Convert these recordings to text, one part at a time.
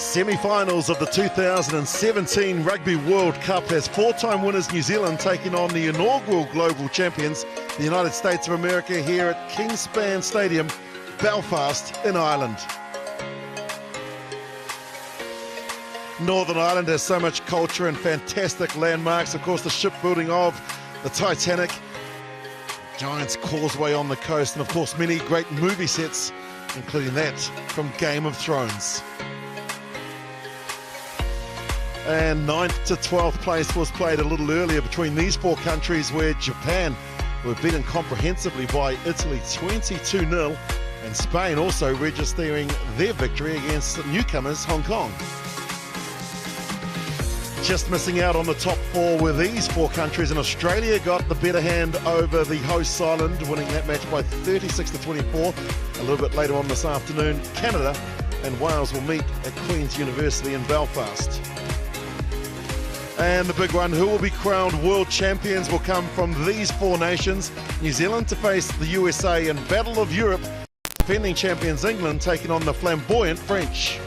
Semi-finals of the 2017 Rugby World Cup has four-time winners New Zealand taking on the inaugural global champions, the United States of America, here at Kingspan Stadium, Belfast in Ireland. Northern Ireland has so much culture and fantastic landmarks. Of course, the shipbuilding of the Titanic, Giant's Causeway on the coast, and of course many great movie sets, including that from Game of Thrones. And 9th to 12th place was played a little earlier between these four countries, where Japan were beaten comprehensively by Italy 22-0, and Spain also registering their victory against newcomers Hong Kong. Just missing out on the top four were these four countries, and Australia got the better hand over the hosts Ireland, winning that match by 36-24. A little bit later on this afternoon, Canada and Wales will meet at Queen's University in Belfast. And the big one, who will be crowned world champions, will come from these four nations. New Zealand to face the USA, and Battle of Europe, defending champions England taking on the flamboyant French.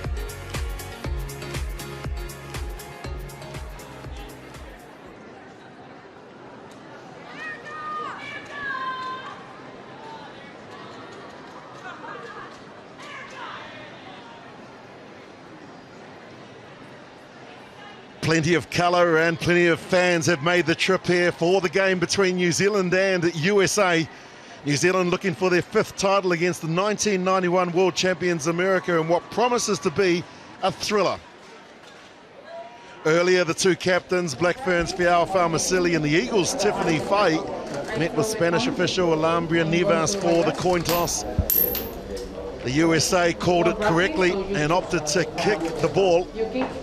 Plenty of colour and plenty of fans have made the trip here for the game between New Zealand and USA. New Zealand looking for their fifth title against the 1991 world champions America in what promises to be a thriller. Earlier, the two captains, Black Ferns Fiao Falmasili and the Eagles Tiffany Fay, met with Spanish official Alhambra Nivas for the coin toss. The USA called it correctly and opted to kick the ball,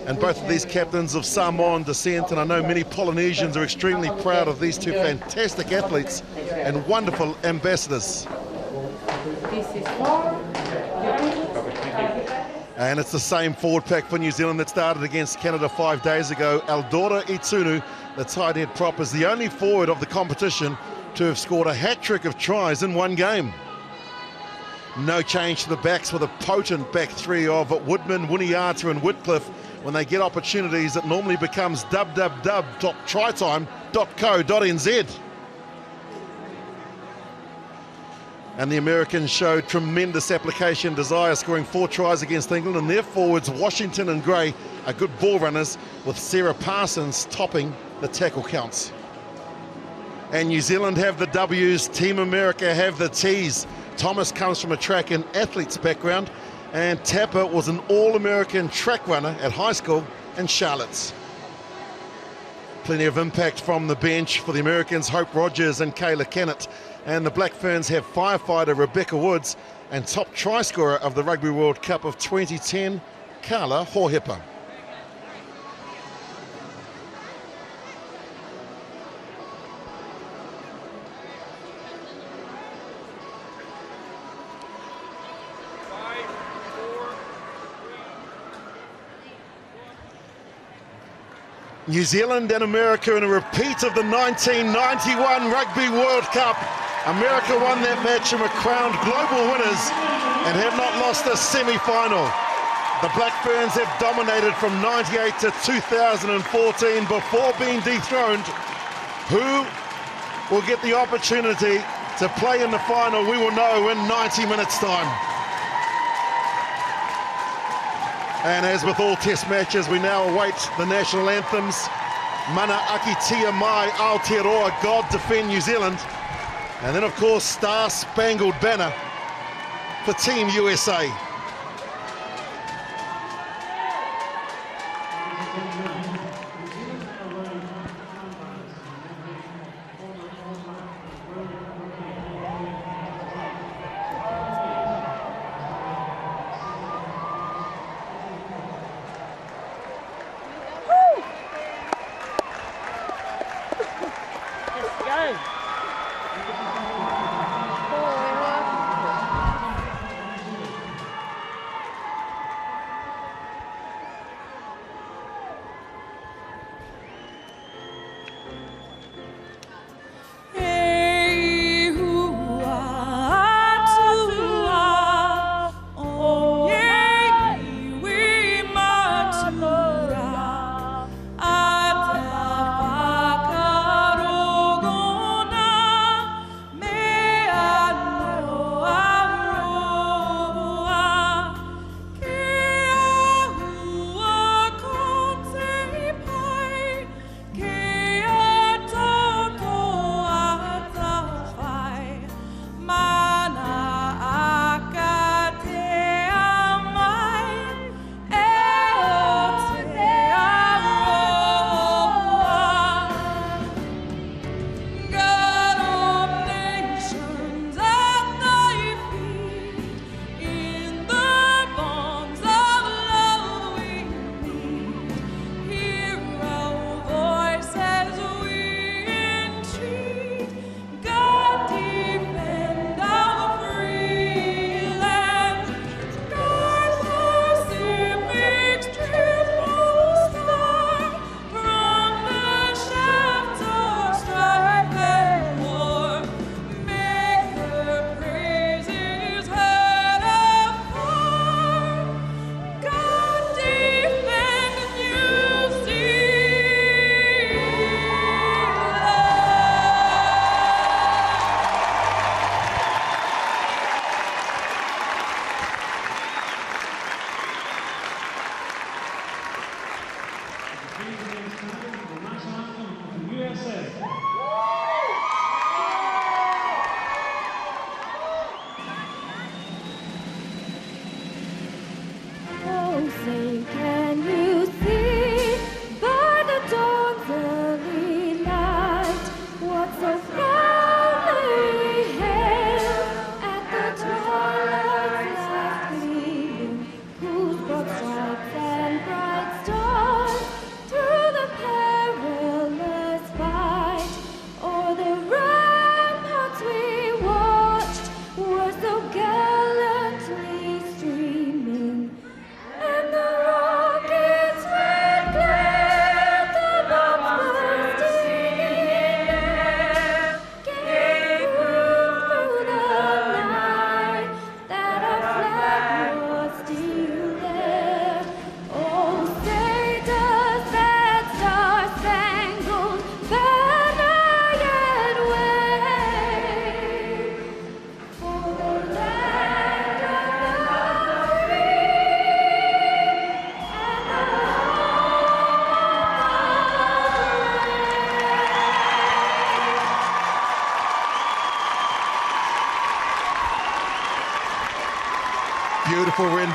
and both of these captains of Samoan descent, and I know many Polynesians are extremely proud of these two fantastic athletes and wonderful ambassadors. And it's the same forward pack for New Zealand that started against Canada 5 days ago. Eldora Itunu, the tight head prop, is the only forward of the competition to have scored a hat-trick of tries in one game. No change to the backs, with a potent back three of Woodman, Wuniata and Whitcliffe. When they get opportunities, it normally becomes www.trytime.co.nz. And the Americans showed tremendous application desire, scoring 4 tries against England, and their forwards, Washington and Gray, are good ball runners, with Sarah Parsons topping the tackle counts. And New Zealand have the W's, Team America have the T's. Thomas comes from a track and athletes background, and Tapper was an All-American track runner at high school in Charlotte. Plenty of impact from the bench for the Americans, Hope Rogers and Kayla Kennett, and the Black Ferns have firefighter Rebecca Woods and top try scorer of the Rugby World Cup of 2010, Carla Hohepa. New Zealand and America in a repeat of the 1991 Rugby World Cup. America won that match and were crowned global winners and have not lost a semi-final. The Black Ferns have dominated from 98 to 2014 before being dethroned. Who will get the opportunity to play in the final, we will know in 90 minutes time. And as with all test matches, we now await the national anthems. Mana Aki Tia Mai Aotearoa, God Defend New Zealand. And then, of course, Star Spangled Banner for Team USA.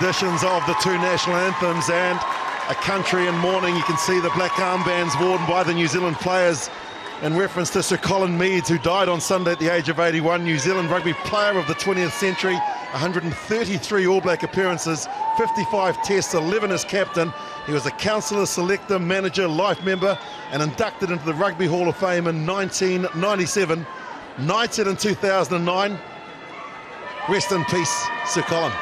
renditions of the two national anthems and a country in mourning. You can see the black armbands worn by the New Zealand players in reference to Sir Colin Meads, who died on Sunday at the age of 81. New Zealand rugby player of the 20th century, 133 All Black appearances, 55 tests, 11 as captain. He was a councillor, selector, manager, life member, and inducted into the Rugby Hall of Fame in 1997, knighted in 2009. Rest in peace, Sir Colin.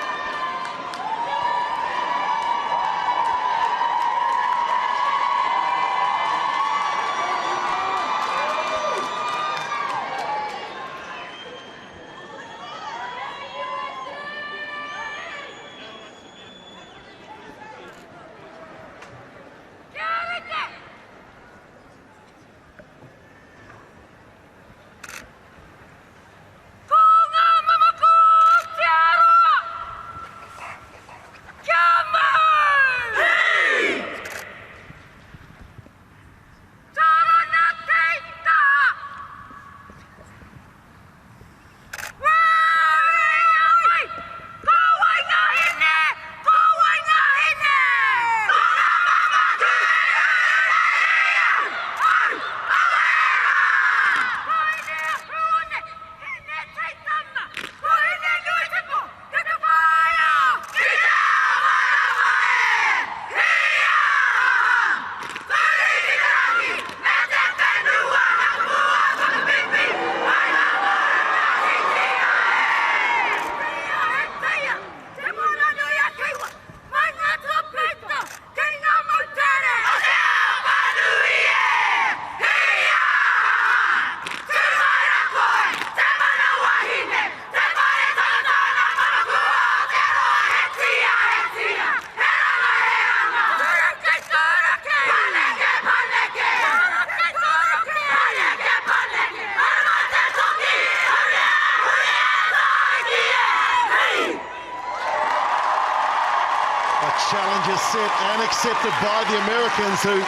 Challenge is set and accepted by the Americans, who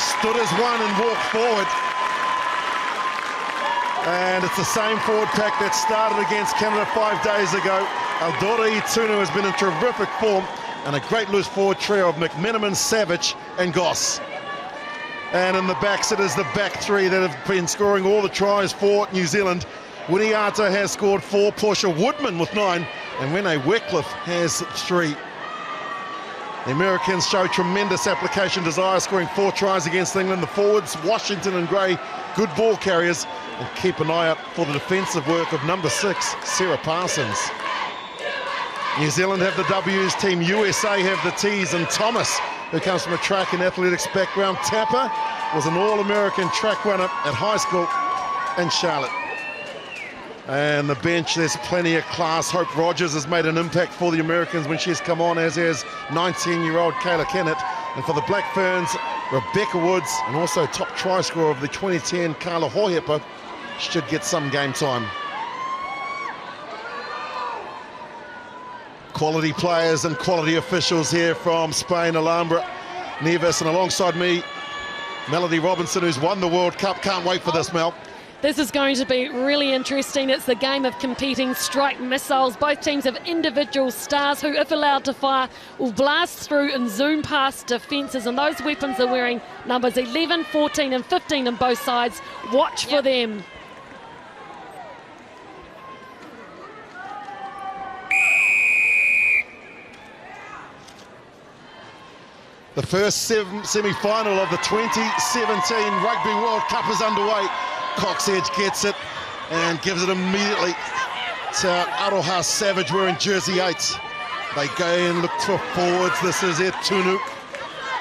stood as one and walked forward. And it's the same forward pack that started against Canada 5 days ago. Aldora Itunu has been in terrific form, and a great loose forward trio of McMenamin, Savage and Goss. And in the backs, it is the back three that have been scoring all the tries for New Zealand. Winnie Ata has scored 4, Portia Woodman with 9, and Renee Weckliff has 3. The Americans show tremendous application desire, scoring 4 tries against England. The forwards, Washington and Gray, good ball carriers, and keep an eye out for the defensive work of number 6, Sarah Parsons. New Zealand have the W's, Team USA have the T's, and Thomas, who comes from a track and athletics background. Tapper was an All-American track runner at high school in Charlotte. And the bench, there's plenty of class. Hope Rogers has made an impact for the Americans when she's come on, as has 19-year-old Kayla Kennett. And for the Black Ferns, Rebecca Woods, and also top try scorer of the 2010, Carla Hohepa, should get some game time. Quality players and quality officials here from Spain, Alhambra, Nevis, and alongside me, Melody Robinson, who's won the World Cup. Can't wait for this, Mel. This is going to be really interesting. It's the game of competing strike missiles. Both teams have individual stars who, if allowed to fire, will blast through and zoom past defences. And those weapons are wearing numbers 11, 14 and 15 on both sides. Watch for them. The first semi-final of the 2017 Rugby World Cup is underway. Cox Edge gets it and gives it immediately to Aroha Savage wearing jersey 8. They go and look for forwards. This is Etunu.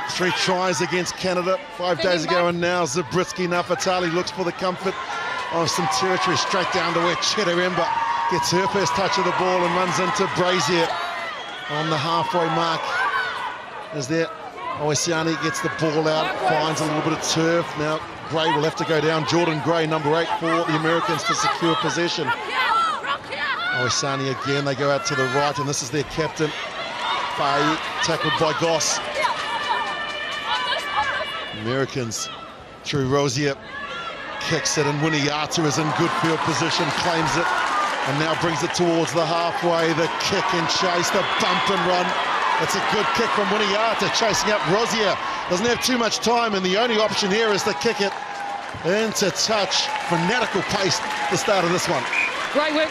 3 tries against Canada 5 days ago, and now Zabriskie Nafatali looks for the comfort of some territory straight down to where Chedoremba gets her first touch of the ball and runs into Brazier on the halfway mark. Is there Oisiani gets the ball out, finds a little bit of turf. Now Gray will have to go down. Jordan Gray, number 8 for the Americans to secure possession. Oisani again, they go out to the right, and this is their captain. Faye, tackled by Goss. Americans through Rosier, kicks it, and Winiatu is in good field position, claims it, and now brings it towards the halfway. The kick and chase, the bump and run It's a good kick from Winiata, chasing up Rosier. Doesn't have too much time, and the only option here is to kick it into touch. Fanatical pace at the start of this one. Great work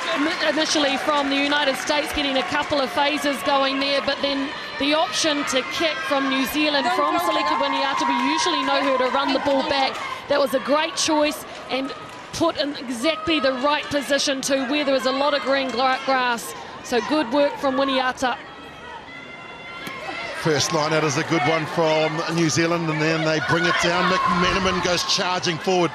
initially from the United States, getting a couple of phases going there, but then the option to kick from New Zealand, from Seleka Winiata. We usually know her to run the ball back. That was a great choice and put in exactly the right position to where there was a lot of green grass. So good work from Winiata. First line out is a good one from New Zealand, and then they bring it down. McMenamin goes charging forward.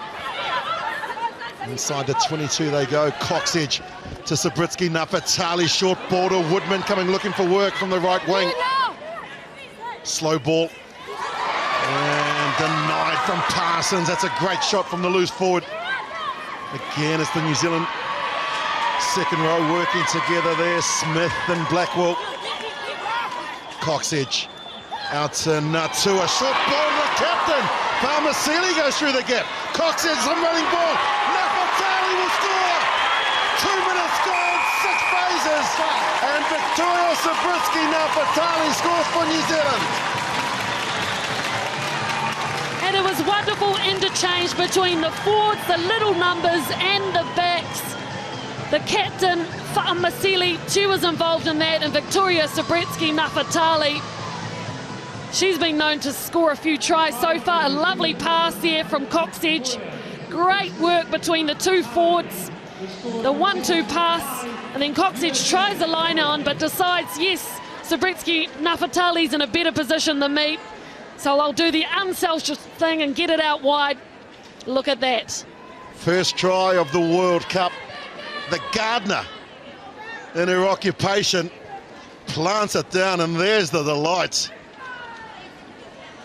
Inside the 22 they go. Coxedge to Sabritsky, Nafatali, short ball to Woodman, coming looking for work from the right wing. Slow ball. And denied from Parsons. That's a great shot from the loose forward. Again, it's the New Zealand second row working together there. Smith and Blackwell. Coxedge out to Natua. Short ball to the captain. Palmasili goes through the gap. Coxedge, some running ball. Nafatali will score. 2 minutes gone, 6 phases. And Victoria Sabritsky Nafatali scores for New Zealand. And it was wonderful interchange between the forwards, the little numbers, and the backs. The captain, Fa'amasili, she was involved in that, and Victoria Sabritsky Nafatali. She's been known to score a few tries so far. A lovely pass there from Coxedge. Great work between the two forwards. The 1-2 pass, and then Coxedge tries the line on, but decides, yes, Sabritsky Nafatali's in a better position than me. So I'll do the unselfish thing and get it out wide. Look at that. First try of the World Cup. The gardener in her occupation plants it down, and there's the delight.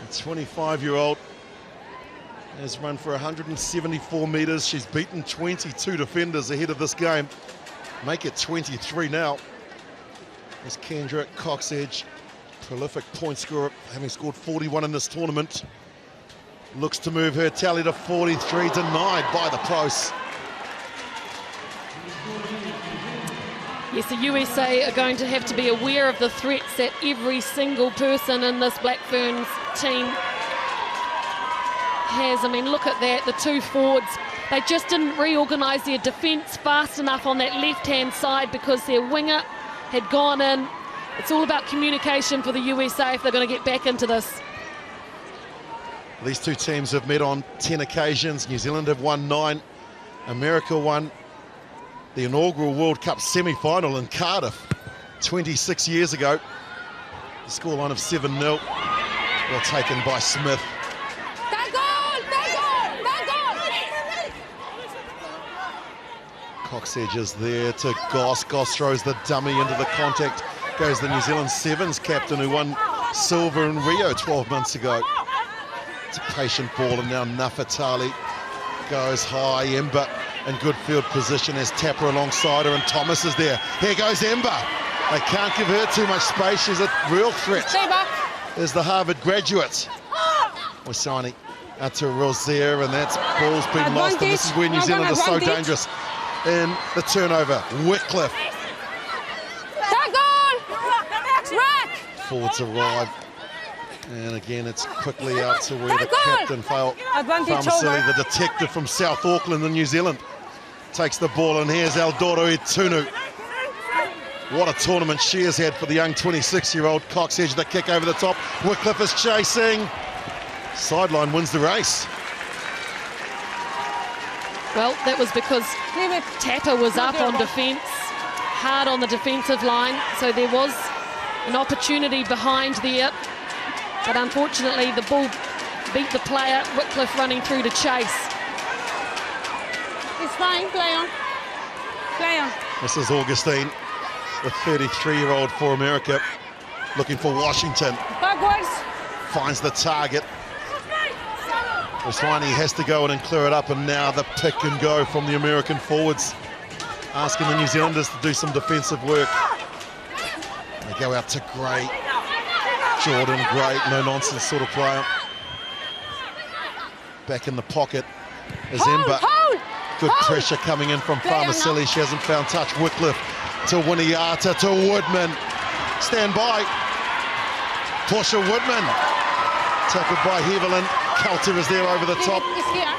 The 25-year-old has run for 174 metres. She's beaten 22 defenders ahead of this game. Make it 23 now. There's Kendra Coxedge, prolific point scorer, having scored 41 in this tournament. Looks to move her tally to 43, denied by the post. Yes, the USA are going to have to be aware of the threats that every single person in this Black Ferns team has. I mean, look at that, the two forwards. They just didn't reorganise their defence fast enough on that left-hand side because their winger had gone in. It's all about communication for the USA if they're going to get back into this. These two teams have met on 10 occasions. New Zealand have won 9. America won the inaugural World Cup semi-final in Cardiff 26 years ago. The scoreline of 7-0. Well taken by Smith. Coxedge is there to Goss. Goss throws the dummy into the contact. Goes the New Zealand Sevens captain who won silver in Rio 12 months ago. It's a patient ball, and now Nafatali goes high. Ember in good field position as Tapper alongside her, and Thomas is there. Here goes Ember. They can't give her too much space. She's a real threat. There's the Harvard graduate. Wasani out to Rosier, and that's ball's been lost, and this is where New Zealand is so dangerous in the turnover. Whitcliffe. Forwards arrive, and again it's quickly out to where the captain failed. Farmasili, the detective from South Auckland in New Zealand, takes the ball, and here's Eldoro Itunu. What a tournament she has had for the young 26-year-old. Coxedge, the kick over the top. Whitcliffe is chasing. Sideline wins the race. Well, that was because Tapper was up on defence, hard on the defensive line, so there was an opportunity behind there, but unfortunately the ball beat the player. Whitcliffe running through to chase. It's fine, play on. Play on. This is Augustine, the 33-year-old for America, looking for Washington. Backwards. Finds the target. Waswani has to go in and clear it up, and now the pick and go from the American forwards, asking the New Zealanders to do some defensive work. They go out to Gray. Jordan Gray, no-nonsense sort of player. Back in the pocket is Ember. Good pressure coming in from Farmasili. She hasn't found touch. Whitcliffe to Winiata to Woodman. Stand by. Portia Woodman. Tackled by Hevelin. Coulter is there over the top. It's here.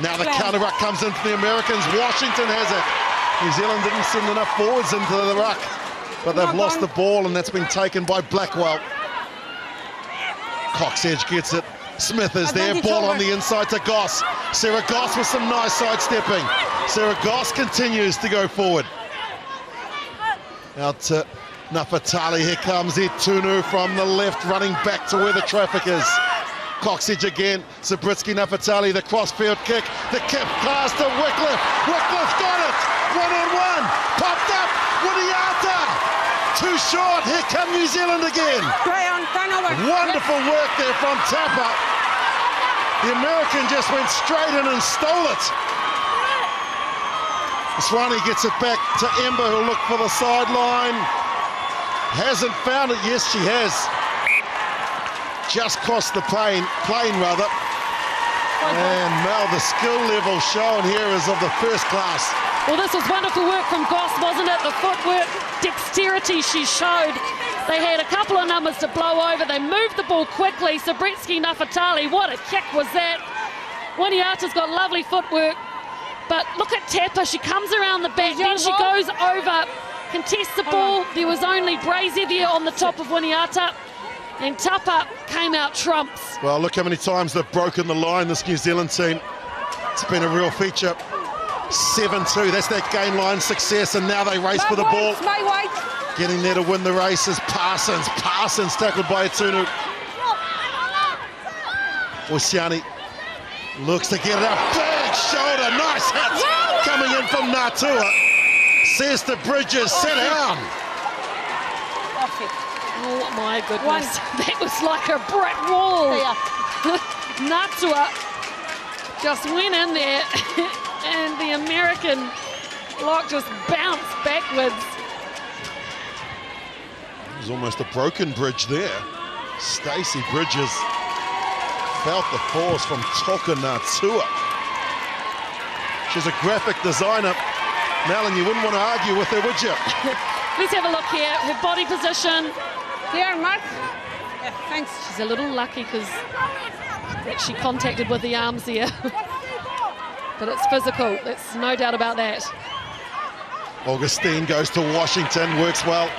Now the counter ruck comes in for the Americans. Washington has it. New Zealand didn't send enough forwards into the ruck, but they've lost the ball, and that's been taken by Blackwell. Coxedge gets it. Smith is there. Ball on the inside to Goss. Sarah Goss with some nice sidestepping. Sarah Goss continues to go forward. Out to Nafatali. Here comes Itunu from the left, running back to where the traffic is. Coxedge again. Zabritsky Nafatali, the crossfield kick. The kick pass to Wycliffe. Wycliffe got it. One-on-one. Popped up. Winiata. Too short. Here come New Zealand again. Play on, turnover. Wonderful work there from Tapa. The American just went straight in and stole it. Swanee gets it back to Ember, who'll look for the sideline. Hasn't found it. Yes, she has. Just crossed the plane rather. And Mel, the skill level shown here is of the first class. Well, this was wonderful work from Goss, wasn't it? The footwork, dexterity she showed. They had a couple of numbers to blow over. They moved the ball quickly. Zabritsky Nafatali, what a kick was that. Winiata's got lovely footwork. But look at Tapa, she comes around the back, then she goes over, contests the ball. There was only Brazier there on the top of Winiata, and Tapa came out trumps. Well, look how many times they've broken the line, this New Zealand team. It's been a real feature. 7-2, that's that game line success, and now they race for the ball. Getting there to win the race is Parsons. Parsons tackled by Itunu. Oceani looks to get it up. Big shoulder, nice hit. Coming in from Natua. Says to Bridges, sit down. Oh my goodness, that was like a brick wall. Natua just went in there and the American block just bounced backwards. It was almost a broken bridge there. Stacey Bridges felt the force from Toka Natua. She's a graphic designer. Malin, you wouldn't want to argue with her, would you? Let's have a look here. Her body position. Here, Mark. Yeah, thanks. She's a little lucky because she contacted with the arms there. But it's physical. There's no doubt about that. Augustine goes to Washington, works well.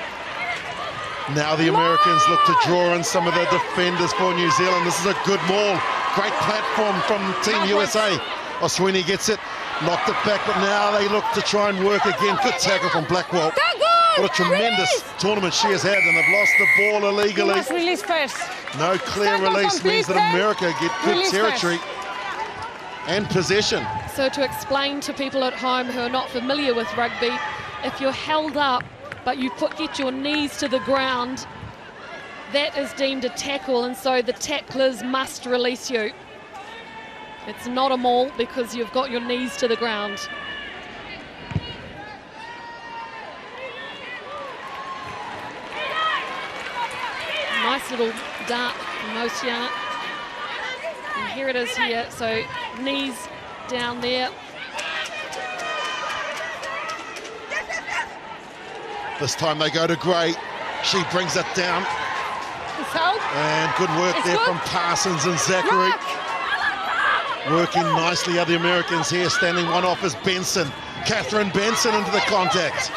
Now the Americans look to draw in some of the defenders for New Zealand. This is a good maul. Great platform from Team USA. Oswini gets it, knocked it back, but now they look to try and work again. Good tackle from Blackwell. What a tremendous tournament she has had, and they've lost the ball illegally. Release first. No clear release means that America get good territory and possession. So to explain to people at home who are not familiar with rugby, if you're held up but you get your knees to the ground, that is deemed a tackle, and so the tacklers must release you. It's not a maul because you've got your knees to the ground. Nice little dart from Oceana. And here it is here, so knees down there. This time they go to Gray. She brings it down. And good work there from Parsons and Zachary. Working nicely are the Americans here. Standing one off is Benson. Catherine Benson into the contact.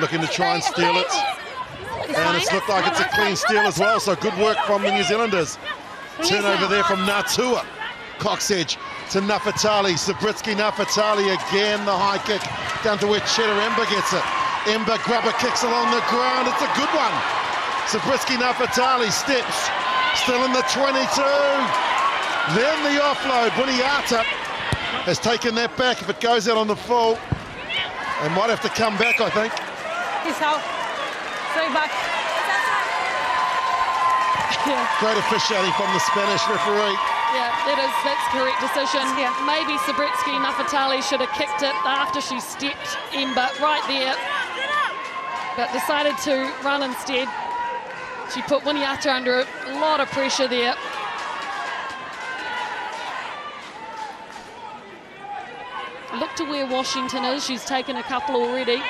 Looking to try and steal it. And it's looked like it's a clean steal as well, so good work from the New Zealanders. Turnover there from Natua. Coxedge to Nafatali. Zabritsky Nafatali again, the high kick down to where Cheddar Ember gets it. Ember grubber kicks along the ground. It's a good one. Zabritsky Nafatali steps. Still in the 22. Then the offload. Winiata has taken that back. If it goes out on the full, they might have to come back, I think. He's out. Straight back. Great officiating from the Spanish referee. Yeah, that's correct decision. Yeah. Maybe Zabritsky Nafatali should have kicked it after she stepped Ember right there, but decided to run instead. She put Winiata under a lot of pressure there. Look to where Washington is. She's taken a couple already.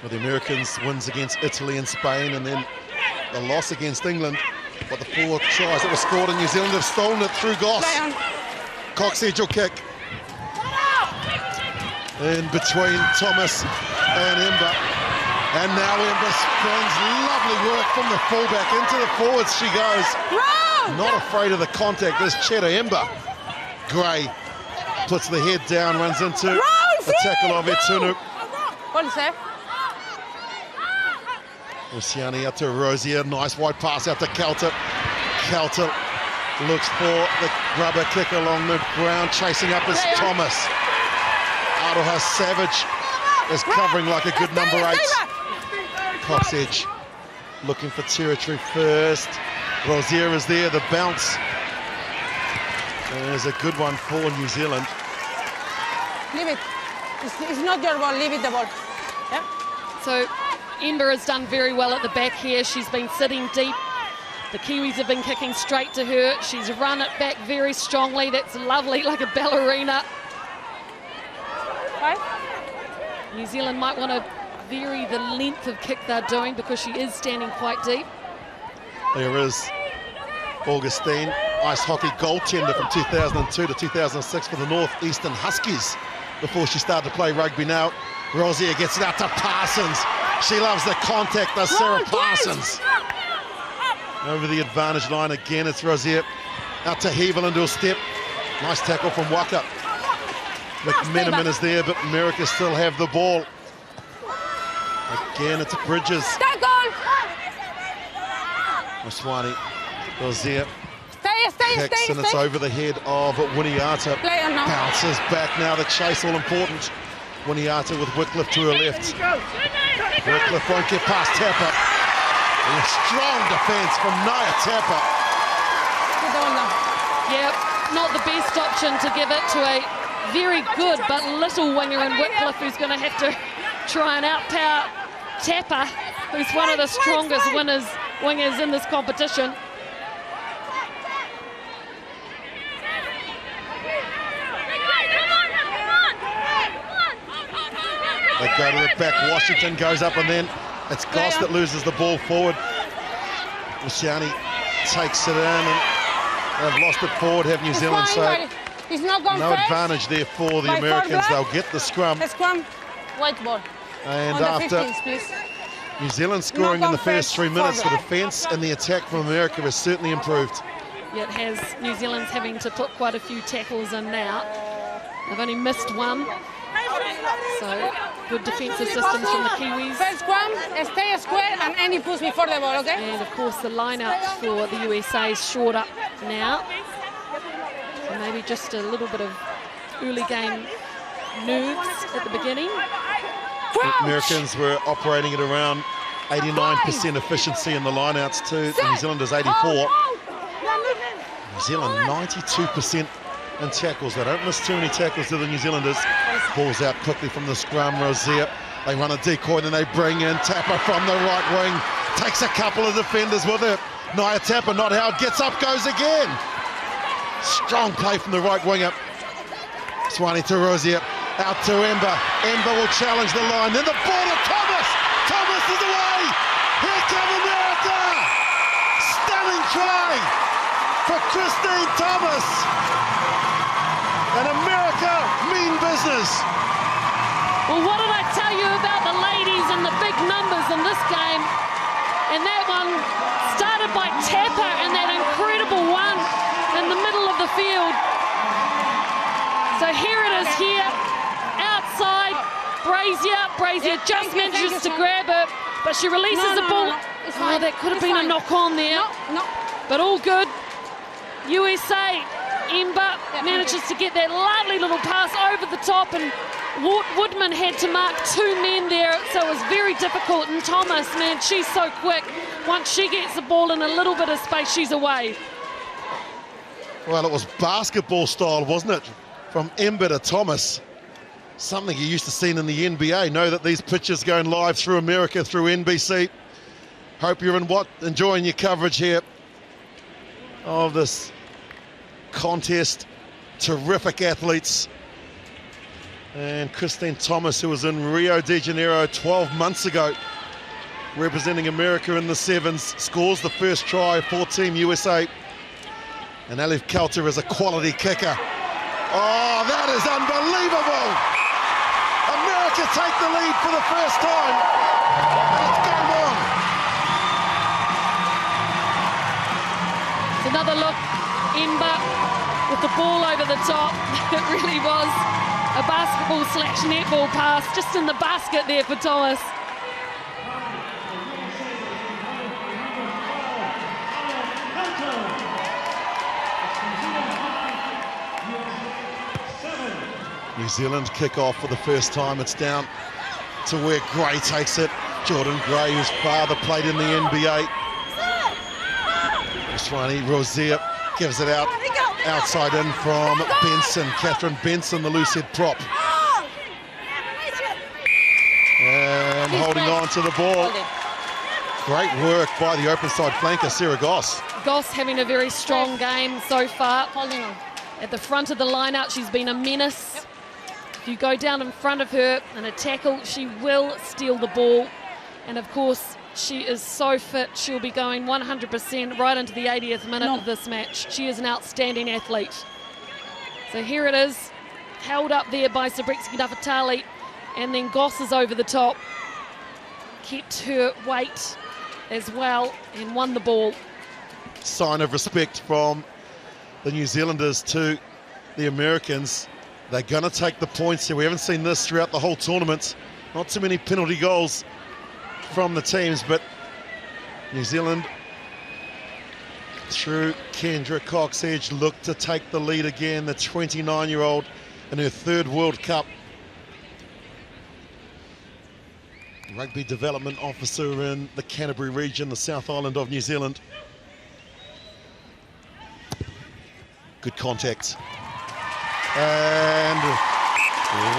Well, the Americans wins against Italy and Spain, and then the loss against England. But the 4 tries that were scored in New Zealand have stolen it through Goss. Coxedge will kick. In between Thomas and Ember. And now Ember spins lovely work from the fullback into the forwards she goes. Not afraid of the contact, this Cheddar Ember. Gray puts the head down, runs into the tackle of Etunu. Luciani out to Rosier, nice wide pass out to Kelter. Kelter looks for the rubber kick along the ground, chasing up is Thomas. Aroha Savage is covering like a good number 8. Coxedge looking for territory first. Rosier is there, the bounce. There's a good one for New Zealand. Leave it. It's not your ball, leave it the ball. Yeah. So Ember has done very well at the back here. She's been sitting deep. The Kiwis have been kicking straight to her. She's run it back very strongly. That's lovely, like a ballerina. Right. New Zealand might want to vary the length of kick they're doing because she is standing quite deep. There is Augustine, ice hockey goaltender from 2002 to 2006 for the Northeastern Huskies before she started to play rugby now. Rosier gets it out to Parsons. She loves the contact, does Sarah Parsons. Over the advantage line again, it's Rosier. Out to Heavel into a step. Nice tackle from Waka. McMenamin is there, but America still have the ball. Again, it's Bridges. Maswani, Rosier. Kicks and it's over the head of Winiata. Bounces back now, the chase all important. Winiata with Wycliffe to her left. Wycliffe won't get past Tapper. And a strong defence from Naya Tapper. Yep, not the best option to give it to a very good but little winger in Wycliffe, who's going to have to try and outpower Tapper, who's one of the strongest wingers in this competition. They go to the back, Washington goes up, and then it's Goss that loses the ball forward. Luciani takes it in, and they've lost it forward, have New Zealand, so no advantage there for the Americans. They'll get the scrum. White ball. And after New Zealand scoring in the first 3 minutes, the defence and the attack from America has certainly improved. Yeah, it has. New Zealand's having to put quite a few tackles in now. They've only missed one. So good defensive systems from the Kiwis. First scrum, stay square and any push before the ball, okay? And of course the line-out for the USA is short up now. So maybe just a little bit of early game nerves at the beginning. The Americans were operating at around 89% efficiency in the line-outs too. New Zealand is 84. New Zealand 92% in tackles. They don't miss too many tackles to the New Zealanders. Ball's out quickly from the scrum. Rosier, they run a decoy and they bring in Tapper from the right wing. Takes a couple of defenders with her. Naya Tapper, not Howard, gets up, goes again. Strong play from the right winger. Swanee to Rosier, out to Ember. Ember will challenge the line. Then the ball to Thomas. Thomas is away. Here come America. Stunning try for Christine Thomas. And America mean business. Well, what did I tell you about the ladies and the big numbers in this game? And that one started by Tapper and that incredible one in the middle of the field. So here it is here, outside, Brazier just manages to grab her, but she releases the ball. Oh, that could have been a knock on there. But all good. USA, Ember manages to get that lovely little pass over the top, and Woodman had to mark 2 men there, so it was very difficult. And Thomas, man, she's so quick. Once she gets the ball in a little bit of space, she's away. Well, it was basketball style, wasn't it? From Ember to Thomas. Something you're used to seeing in the NBA. Know that these pitches going live through America, through NBC. Hope you're enjoying your coverage here of this contest. Terrific athletes. And Christine Thomas, who was in Rio de Janeiro 12 months ago, representing America in the sevens, scores the first try for Team USA. And Alif Kelter is a quality kicker. Oh, that is unbelievable! America take the lead for the first time, and it's game on. It's another look, Ember with the ball over the top. It really was a basketball/netball pass just in the basket there for Thomas. New Zealand kick off for the first time. It's down to where Gray takes it. Jordan Gray, whose father played in the NBA. Swani Rozier gives it out, outside in from Benson. Catherine Benson, the loose head prop. And holding on to the ball. Great work by the open side flanker, Sarah Goss. Goss having a very strong game so far. At the front of the line-out, she's been a menace. If you go down in front of her in a tackle, she will steal the ball. And of course, she is so fit, she'll be going 100% right into the 80th minute of this match. She is an outstanding athlete. So here it is, held up there by Sabritsky-Nafatali, and then Goss is over the top. Kept her weight as well and won the ball. Sign of respect from the New Zealanders to the Americans. They're going to take the points here. We haven't seen this throughout the whole tournament. Not too many penalty goals from the teams, but New Zealand, through Kendra Cox-Edge, look to take the lead again. The 29-year-old in her third World Cup. Rugby Development Officer in the Canterbury region, the South Island of New Zealand. Good contact. And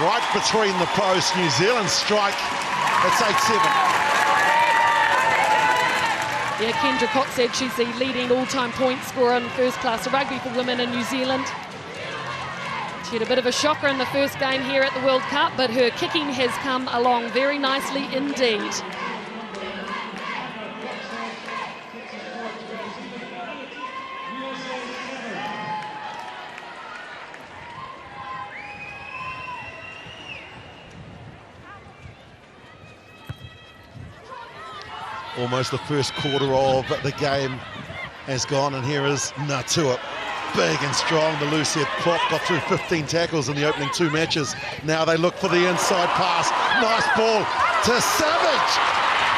right between the posts, New Zealand strike. It's 8-7. Yeah, Kendra Cox-Edge, she's the leading all-time point scorer in first-class rugby for women in New Zealand. She had a bit of a shocker in the first game here at the World Cup, but her kicking has come along very nicely indeed. Almost the first quarter of the game has gone, and here is Natua. Big and strong, the loose head prop, got through 15 tackles in the opening 2 matches. Now they look for the inside pass. Nice ball to Savage.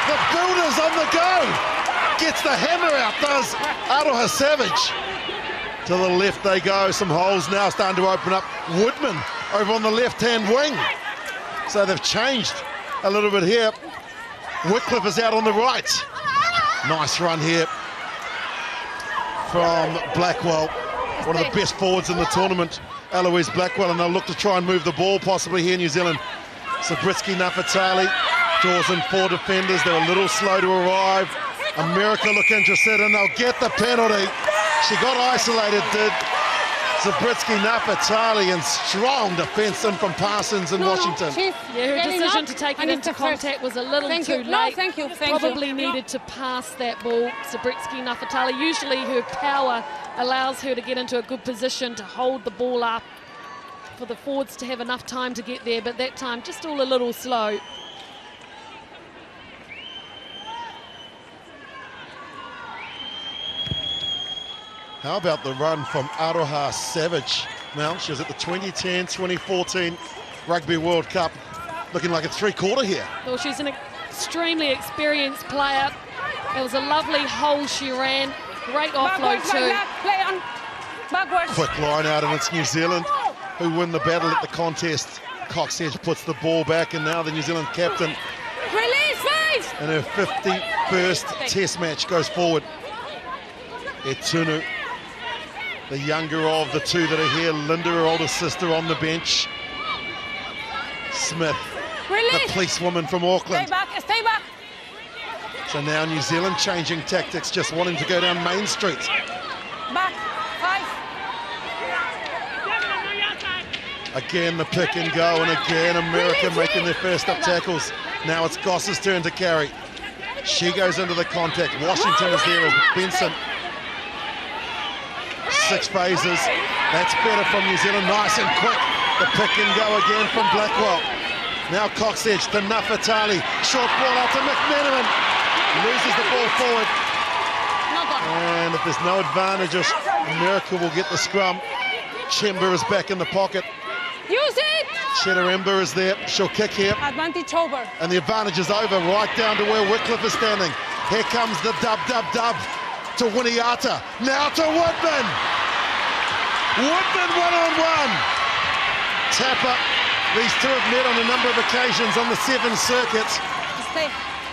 The Builders on the go. Gets the hammer out, does Aroha Savage. To the left they go, some holes now starting to open up. Woodman over on the left-hand wing. So they've changed a little bit here. Wycliffe is out on the right. Nice run here from Blackwell, one of the best forwards in the tournament, Eloise Blackwell, and they'll look to try and move the ball possibly here, New Zealand. Sabritsky-Nafatali draws in 4 defenders. They're a little slow to arrive. America look interested, and they'll get the penalty. She got isolated, did Sabritsky-Nafatali, and strong defence in from Parsons in Washington. Yeah, her decision to take it into contact was a little too late. No, thank you. Probably needed to pass that ball, Sabritsky-Nafatali. Usually her power allows her to get into a good position to hold the ball up for the forwards to have enough time to get there, but that time just all a little slow. How about the run from Aroha Savage? Now, she was at the 2010, 2014 Rugby World Cup, looking like a 3-quarter here. Well, she's an extremely experienced player. It was a lovely hole she ran. Great offload too. Play on backwards. Quick line out, and it's New Zealand who win the battle at the contest. Cox-Edge puts the ball back, and now the New Zealand captain Release, 5! in her 51st Test match goes forward. Etunu, the younger of the 2 that are here. Linda, her older sister, on the bench. Smith, the policewoman from Auckland. Stay back, stay back. So now New Zealand changing tactics, just wanting to go down Main Street. Back, 5. Again, the pick and go, and again, America making their first up tackles. Now it's Goss's turn to carry. She goes into the contact. Washington is there as Benson. 6 phases. That's better from New Zealand. Nice and quick. The pick and go again from Blackwell. Now Coxedge to Nafatali. Short ball out to McMenamin. Loses the ball forward. And if there's no advantage, America will get the scrum. Chemba is back in the pocket. Use it! Cheddaremba is there. She'll kick here. Advantage over. And the advantage is over, right down to where Wycliffe is standing. Here comes the dub to Winiata. Now to Woodman. Woodman one-on-one. Tapper. These two have met on a number of occasions on the 7 circuits. Stay.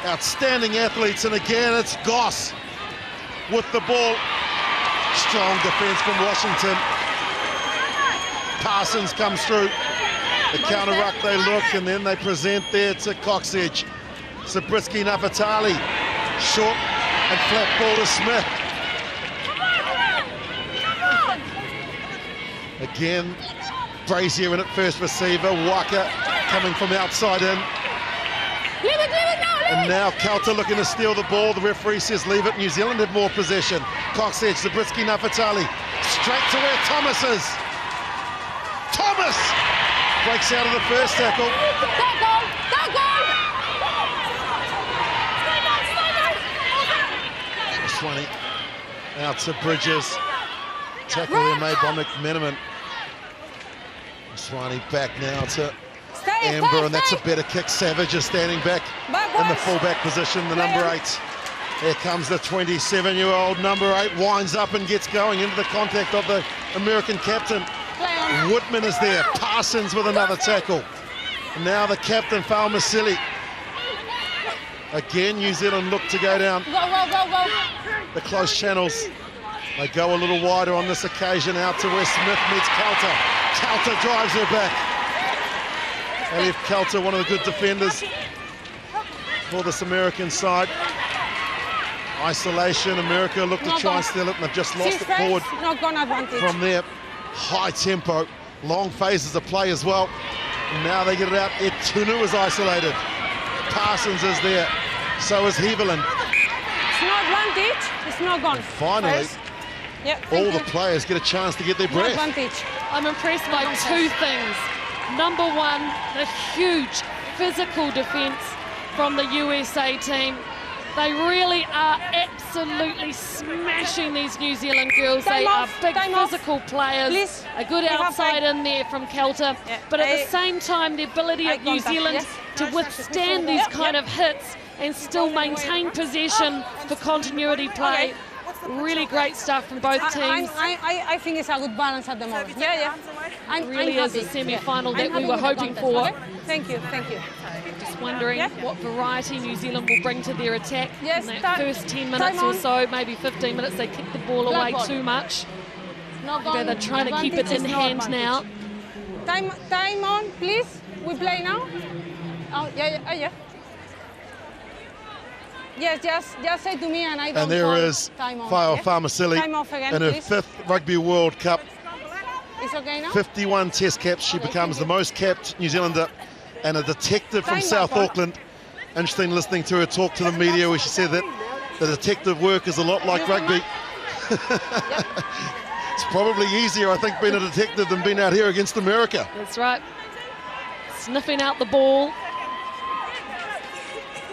Outstanding athletes, and again it's Goss with the ball. Strong defense from Washington. Parsons comes through. The counter ruck, they look, and then they present there to Coxedge. Zabriskie Nafatali. Short and flat ball to Smith. Again, Brazier in at first receiver. Waka coming from outside in. Leave it now, And now Kelter looking to steal the ball. The referee says leave it. New Zealand have more possession. Coxedge, Zabriskie Nafatali. Straight to where Thomas is. Thomas breaks out of the first tackle. That goal! 20. Out to Bridges. Tackle there made by McMenamin. Swanee back now to Amber, and that's a better kick. Savage is standing back in the fullback position, the number 8. Here comes the 27-year-old number 8, winds up and gets going into the contact of the American captain. Woodman is there. Parsons with another tackle. Now the captain, Falmasili. Again, New Zealand look to go down Go. the close channels. They go a little wider on this occasion, out to where Smith meets Kelter. Kelter drives her back. Elif Kelter, one of the good defenders for this American side. Isolation, America look to try and steal it, and they've just lost it forward from there. High tempo, long phases of play as well. And now they get it out there. Tunu is isolated. Parsons is there. So is Heaverland. It's no advantage. It's not gone. And finally, all the players get a chance to get their breath. No advantage. I'm impressed by 2 things. Number 1, the huge physical defence from the USA team. They really are absolutely smashing these New Zealand girls. They are big physical players. Please. A good outside in there from Kelter. But at the same time, the ability of New Zealand to withstand these kind of hits and still maintain possession for continuity play. Really great stuff from both teams. I think it's a good balance at the moment. It really is a semi-final that we were hoping for. Thank you. Just wondering what variety New Zealand will bring to their attack Yes, in that first 10 minutes or so, maybe 15 minutes. They kick the ball away too much. They're trying to keep it in hand now. Time on, please. We play now. Oh, yeah. Yes, just say to me and I don't. And there is Faio Falmasili in her 5th Rugby World Cup. It's okay now? 51 test caps. She becomes the most capped New Zealander, and a detective from South Auckland. Interesting listening to her talk to the media where she said that the detective work is a lot like rugby. It's probably easier, I think, being a detective than being out here against America. That's right. Sniffing out the ball.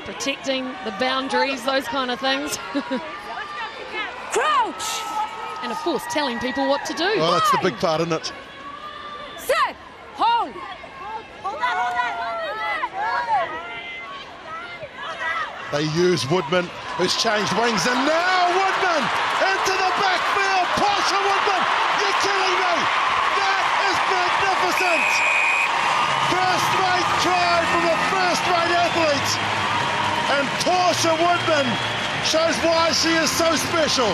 Protecting the boundaries, those kind of things. Crouch! And of course, telling people what to do. Oh, that's the big part, isn't it? Set! Hold! They use Woodman, who's changed wings, and now Woodman into the backfield. Portia Woodman, you're killing me! That is magnificent! First-rate try from a first-rate athlete. And Portia Woodman shows why she is so special.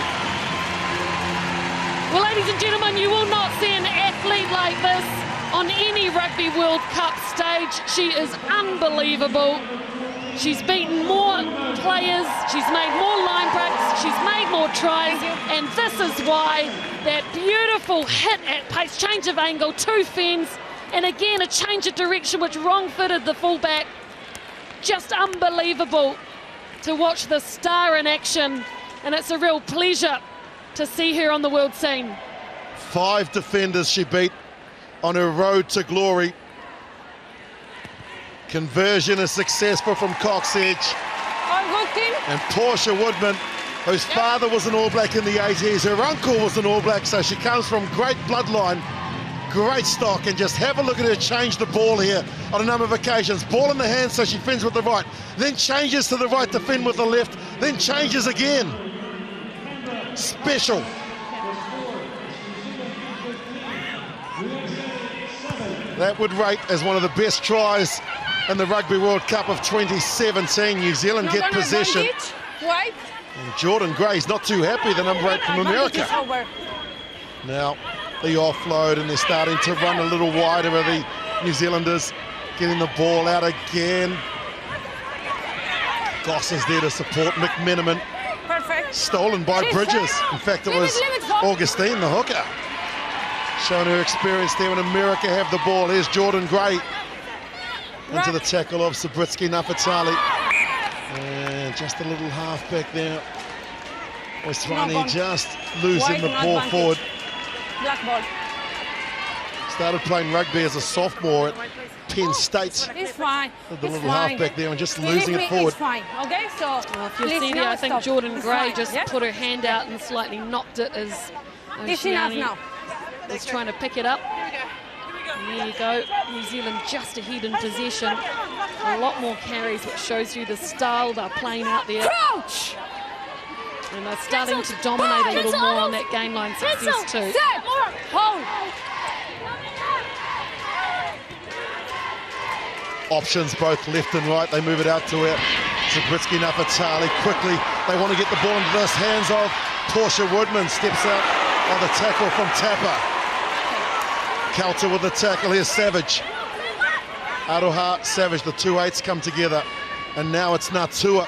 Well, ladies and gentlemen, you will not see an athlete like this on any Rugby World Cup stage. She is unbelievable. She's beaten more players, she's made more line breaks, she's made more tries, and this is why that beautiful hit at pace, change of angle, 2 fins, And again, a change of direction which wrong-footed the fullback. Just unbelievable to watch the star in action, and it's a real pleasure to see her on the world scene. 5 defenders she beat on her road to glory. Conversion is successful from Cox Edge. All good, team. And Portia Woodman, whose father was an All Black in the 80s, her uncle was an All Black, so she comes from great bloodline, great stock. And just have a look at her change the ball here on a number of occasions. Ball in the hand, so she fins with the right, then changes to the right to fin with the left, then changes again. Special. That would rate as one of the best tries in the Rugby World Cup of 2017. New Zealand get possession. White. And Jordan Gray's not too happy, the number 8 from America. Now the offload, and they're starting to run a little wider, are the New Zealanders, getting the ball out again. Goss is there to support McMenamin. Perfect. Stolen by Bridges. In fact, it was Augustine, the hooker, showing her experience there when America have the ball. Here's Jordan Gray into the tackle of Sabritsky Nafatali. And just a little halfback there. Osrani just losing the ball forward. Black ball. Started playing rugby as a sophomore at Penn State. It's fine. The little halfback there and just losing it forward. It's fine, okay? So, Well, if you see there, I think Jordan Gray just put her hand out and slightly knocked it as It's enough now. is trying to pick it up. And there you go, New Zealand just ahead in possession. A lot more carries, which shows you the style they're playing out there. Crouch! And they're starting to dominate a little more on that game line success too. Set! Hold! Options both left and right. They move it out to it. Sabritsky Nafatali quickly. They want to get the ball into the hands of Portia Woodman. Steps out of the tackle from Tapper. Counter with the tackle. Here's Savage. Aroha, Savage, the 2-8s come together. And now it's Natua.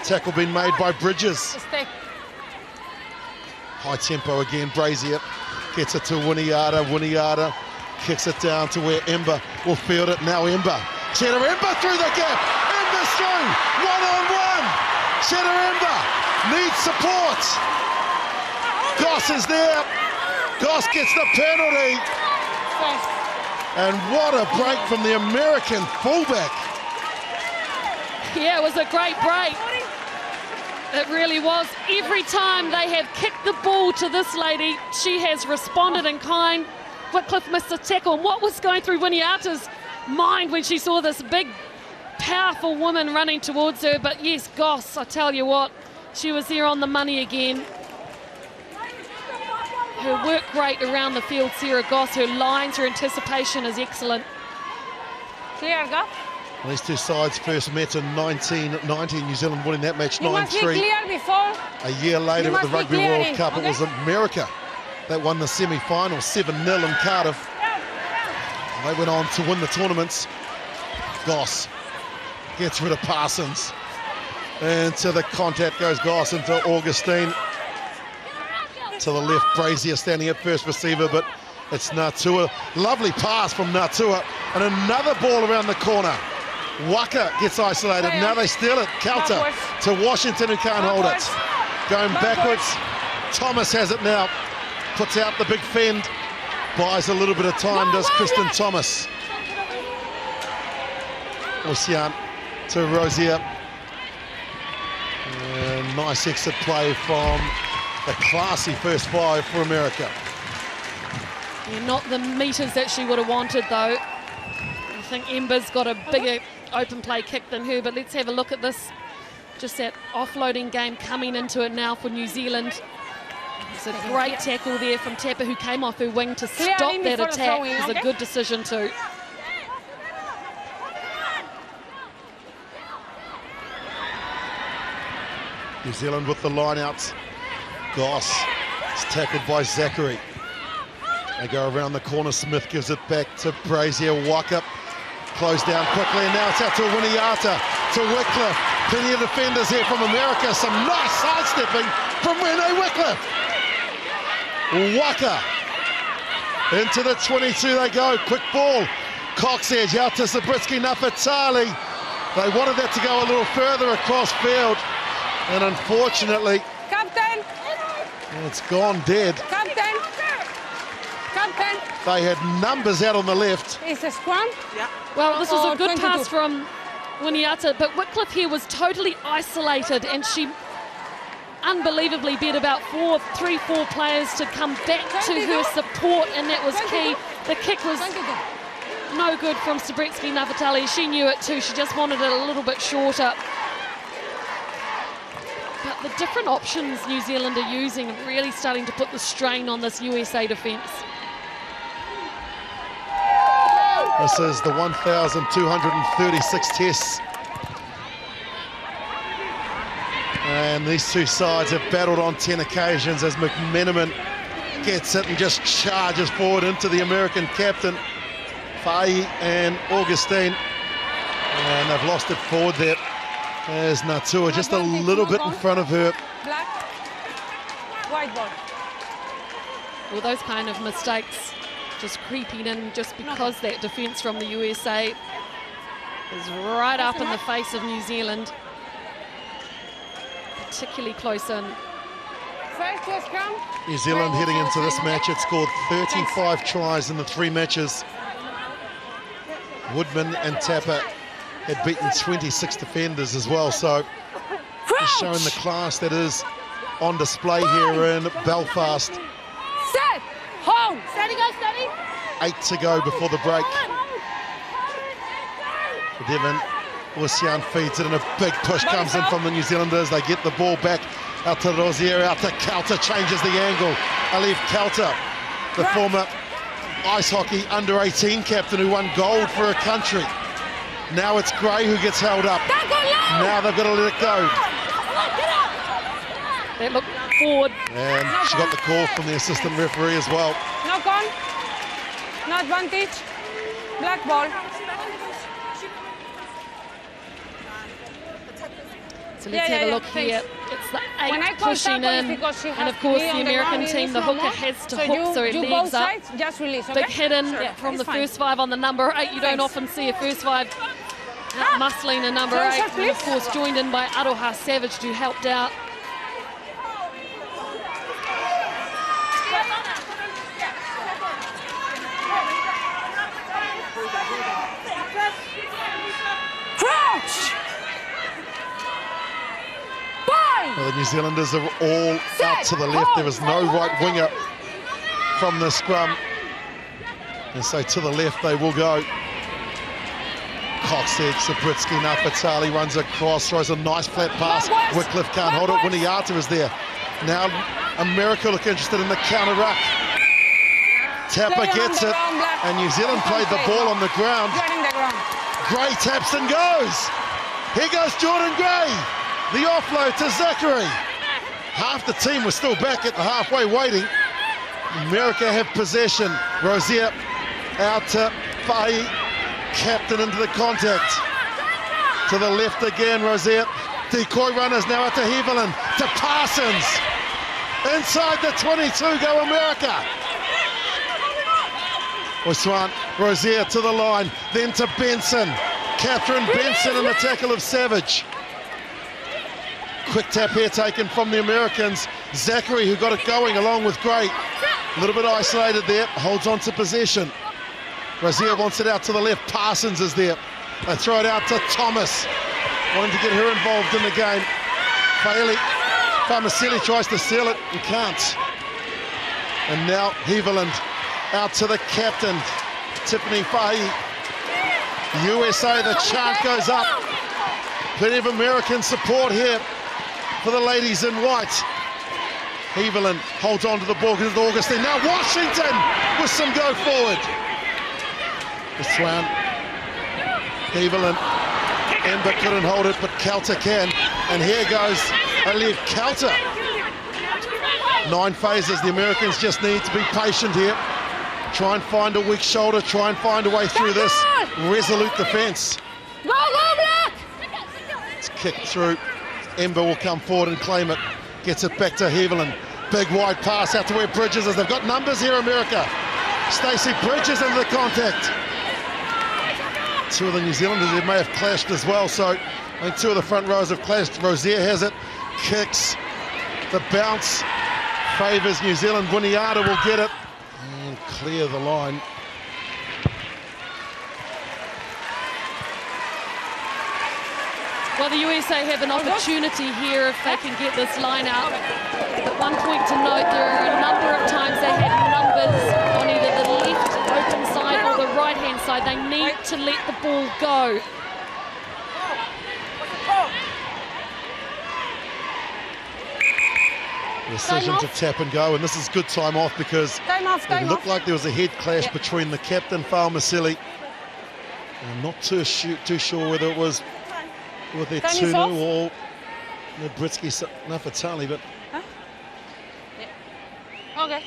Tackle being made by Bridges. High tempo again. Brazier gets it to Winiata. Winiata kicks it down to where Ember will field it. Now Ember. Cheddar Ember through the gap. Ember's through. 1-on-1. Cheddar Ember needs support. Goss is there. Goss gets the penalty. And what a break from the American fullback. Yeah, it was a great break. It really was. Every time they have kicked the ball to this lady, she has responded in kind. Wycliffe missed a tackle. And what was going through Winiata's mind when she saw this big, powerful woman running towards her? But yes, Goss, I tell you what, she was there on the money again. Her work rate around the field, Sarah Goss, her lines, her anticipation is excellent. Clear, go. These two sides first met in 1990, New Zealand winning that match 9-3. You must be clear before. A year later at the Rugby World in, Cup, okay? it was America that won the semi-final 7-0 in Cardiff. They went on to win the tournaments. Goss gets rid of Parsons. And to the contact goes Goss into Augustine. To the left, Brazier standing at first receiver, but it's Natua. Lovely pass from Natua. And another ball around the corner. Waka gets isolated. Now they steal it. Counter Backwards. to Washington, who can't hold it. Going backwards. Thomas has it now. Puts out the big fend. Buys a little bit of time, does Kristen Thomas. Ocean to Rosier. And nice exit play from the classy first 5 for America. Yeah, not the metres that she would have wanted, though. I think Ember's got a bigger open play kick than her, but let's have a look at this. Just that offloading game coming into it now for New Zealand. It's a great tackle there from Tapper, who came off her wing to stop that attack. It was a good decision too. New Zealand with the line-outs. Goss is tackled by Zachary. They go around the corner. Smith gives it back to Brazier. Waka closed down quickly, and now it's out to Winiata, to Wycliffe. Plenty of defenders here from America. Some nice sidestepping from Renee Wycliffe. Waka Into the 22 they go, quick ball. Cox edge out to Zabriskie Nafatali. They wanted that to go a little further across field. And unfortunately, Captain! it's gone dead. Captain! Captain! They had numbers out on the left. Is a scrum? Yeah. Well, this was a good 22. pass from Winiata, but Wycliffe here was totally isolated, and she unbelievably beat about 3-4 players to come back to her support, and that was key. The kick was 22. no good from Zabriskie Nafatali. She knew it too. She just wanted it a little bit shorter. But the different options New Zealand are using are really starting to put the strain on this USA defence. This is the 1,236 tests. And these two sides have battled on 10 occasions as McMenamin gets it and just charges forward into the American captain, Fa'i and Augustine. And they've lost it forward there. There's Natua just a little bit in front of her. Black. White ball. Well, those kind of mistakes just creeping in just because that defence from the USA is right up in the face of New Zealand. Particularly close in. First to scrum. New Zealand heading into this match, it scored 35 tries in the 3 matches. Woodman and Tapper had beaten 26 defenders as well, so just showing the class that is on display here in Belfast. Set. Home. Steady, go, steady. 8 to go before the break. Devon Lucian feeds it and a big push comes in from the New Zealanders. They get the ball back out to Rozier, out to Kelter, changes the angle. Alif Kelter, the former ice hockey under-18 captain who won gold for her country. Now it's Gray who gets held up. Now they've got to let it go. They look forward. And she got the call from the assistant referee as well. Knock on. No advantage. Black ball. So let's have a look here. It's the When I 8 call pushing tackle, in. it's because she And has of course to be the on the American ground, team, the release hooker no has to more. hook so it you leaves both up. sides, just release, okay? Big hit in Sure. from the It's fine. first 5 on the number 8. You don't Thanks. often see a first 5 muscling a number 8. Closer, And of please. course joined in by Aroha Savage who helped out. Crouch! Well, the New Zealanders are all out to the left. There is no right winger from the scrum. And so to the left they will go. Cox edge, Zabriskie Nafatali runs across, throws a nice flat pass. Wycliffe can't hold it. Winiata is there. Now America look interested in the counter ruck. Tapper gets it, and New Zealand played the ball on the ground. Getting the ground. Gray taps and goes. Here goes Jordan Gray. The offload to Zachary. Half the team was still back at the halfway waiting. America have possession. Rozier out to Fa'i. Captain into the contact. To the left again, Rozier. Decoy runners now out to Heaviland. To Parsons. Inside the 22 go America. Oswan, Rozier to the line. Then to Benson. Catherine Benson in the tackle of Savage. Quick tap here taken from the Americans. Zachary, who got it going along with Gray. A little bit isolated there, holds on to possession. Rozier wants it out to the left. Parsons is there. They throw it out to Thomas. Wanting to get her involved in the game. Farmacelli tries to seal it and can't. And now Heaviland out to the captain, Tiffany Fa'i. USA, the chant goes up. Plenty of American support here for the ladies in white. Heaviland holds on to the ball, gives it to Augustine. Now Washington with some go forward. This one, Heaviland. Ember couldn't hold it, but Kelter can. And here goes Alif Kelter. 9 phases. The Americans just need to be patient here. Try and find a weak shoulder. Try and find a way through this resolute defence. Go, Black! It's kicked through. Ember will come forward and claim it. Gets it back to Heaviland. Big wide pass out to where Bridges is. They've got numbers here, America. Stacey Bridges into the contact. Two of the New Zealanders may have clashed as well, so I think two of the front rows have clashed. Rozier has it, kicks, the bounce, favours New Zealand. Winiata will get it and clear the line. Well, the USA have an opportunity here if they can get this line out. But one point to note, there are a number of times they had numbers on either the left open side or the right-hand side. They need to let the ball go. Decision to tap and go, and this is good time off because it looked like there was a head clash between the captain, Fa'amausili. I'm not too sure whether it was with their Tunu or Britsky Nafatali, but Okay.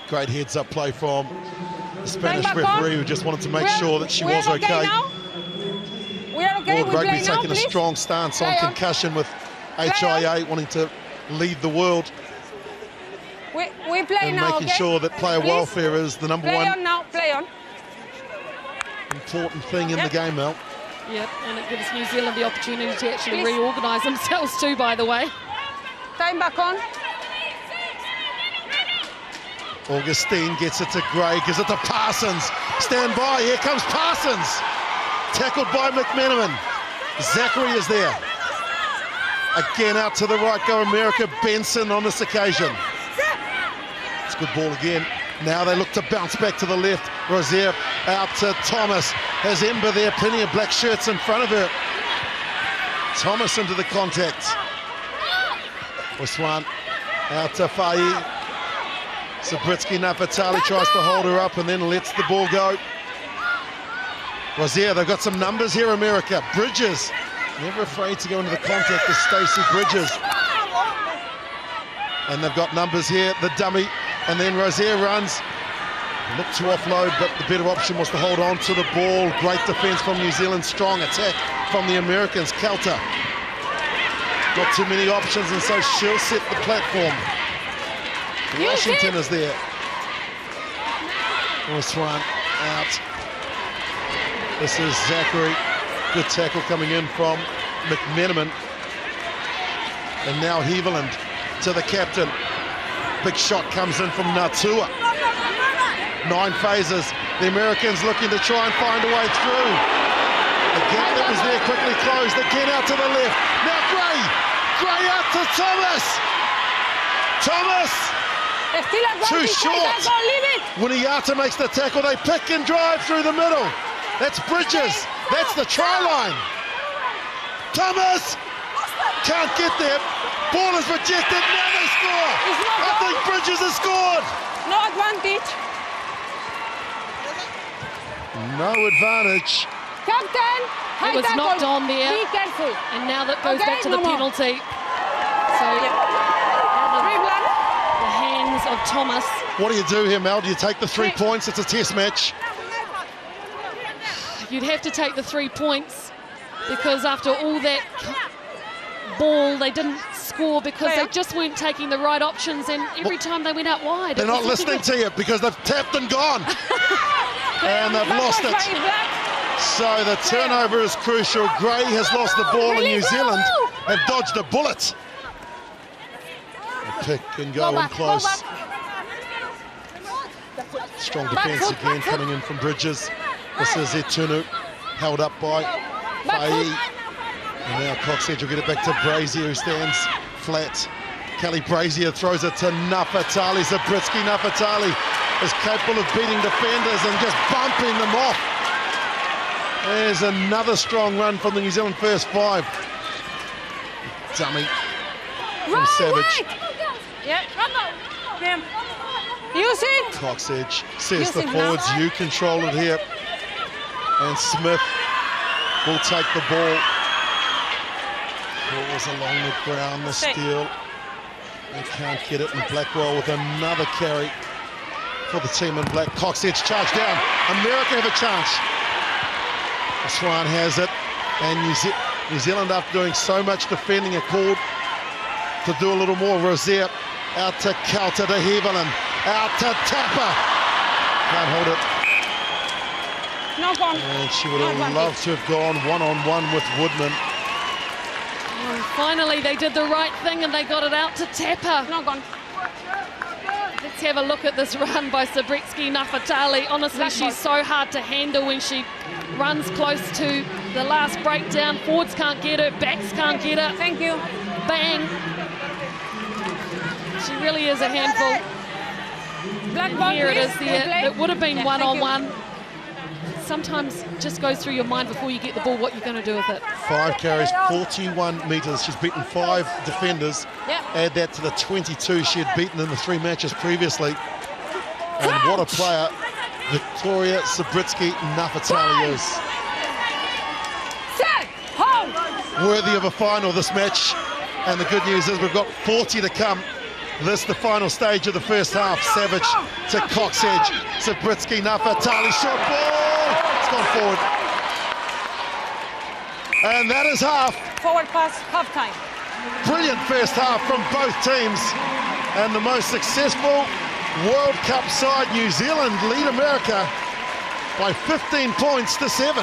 Great heads-up play from the Spanish referee who just wanted to make sure that she was okay. Now? We are okay. World Rugby taking a strong stance on concussion with HIA wanting to lead the world. We play and now, making sure that player welfare is the number one important thing in the game, Mel. Yep, and it gives New Zealand the opportunity to actually reorganise themselves too, by the way. Time back on. Augustine gets it to Gray, gives it to Parsons. Stand by, here comes Parsons. Tackled by McMenamin. Zachary is there. Again out to the right, go America. Benson on this occasion. It's a good ball again. Now they look to bounce back to the left. Rozier out to Thomas. Has Ember there, plenty of black shirts in front of her. Thomas into the contact. Oswan out to Fa'i. Sabritsky Nafatali tries to hold her up and then lets the ball go. Rozier, they've got some numbers here, America. Bridges, never afraid to go into the contact with Stacey Bridges. And they've got numbers here, the dummy, and then Rozier runs. Looked to offload, but the better option was to hold on to the ball. Great defence from New Zealand, strong attack from the Americans. Kelter, not too many options, and so she'll set the platform. Washington is there. Oswan out. This is Zachary. Good tackle coming in from McMenamin. And now Heaviland to the captain. Big shot comes in from Natua. 9 phases. The Americans looking to try and find a way through. The gap that was there quickly closed. Again out to the left. Now Gray. Gray out to Thomas. Thomas. Too short. Winiata makes the tackle. They pick and drive through the middle. That's Bridges. That's the try line. Thomas can't get there. Ball is rejected. Now they score. I think Bridges has scored. No advantage. No advantage. Captain, it was knocked on there. Be careful. And now that goes back to the penalty. So the hands of Thomas. What do you do here, Mel? Do you take the 3 points? It's a test match. You'd have to take the 3 points because after all that ball, they didn't score because they just weren't taking the right options, and every time they went out wide. They're not listening to you because they've tapped and gone. And they've lost it. So the turnover is crucial. Gray has lost the ball and New Zealand have dodged a bullet. A pick and go in close. Strong defence again coming in from Bridges. This is Etunu, held up by Fa'i. And now Coxedge will get it back to Brazier, who stands flat. Kelly Brazier throws it to Nafatali. Zabritsky Nafatali is capable of beating defenders and just bumping them off. There's another strong run from the New Zealand first 5. Dummy from Savage. Use it. Coxedge says the forwards, you control it here. And Smith will take the ball. Balls along the ground, the steal. They can't get it, and Blackwell with another carry for the team in black. Coxedge charged down. America have a chance. Swan has it, and New Zealand, after doing so much defending, are called to do a little more. Rozier out to Kelter to Heaviland. Out to Tapper. Can't hold it. Knock on. And she would have loved to have gone one-on-one with Woodman. Well, finally, they did the right thing and they got it out to Tapper. Knock on. Let's have a look at this run by Sabritsky Nafatali. Honestly, she's so hard to handle when she runs close to the last breakdown. Forwards can't get her, backs can't get her. Thank you. Bang. She really is a handful. Black ball, Here it please. is there. It would have been Yeah, one-on-one. Sometimes just goes through your mind before you get the ball what you're going to do with it. 5 carries, 41 metres. She's beaten 5 defenders. Yeah. Add that to the 22 she had beaten in the 3 matches previously. And what a player Victoria Sabritsky Nafatali is. Set. Hold. Worthy of a final, this match. And the good news is we've got 40 to come. This the final stage of the first half. Savage to Coxedge. Sabritsky Nafatali, short ball. It's gone forward. And that is half. Forward pass, half time. Brilliant first half from both teams. And the most successful World Cup side, New Zealand, lead America by 15 points to 7.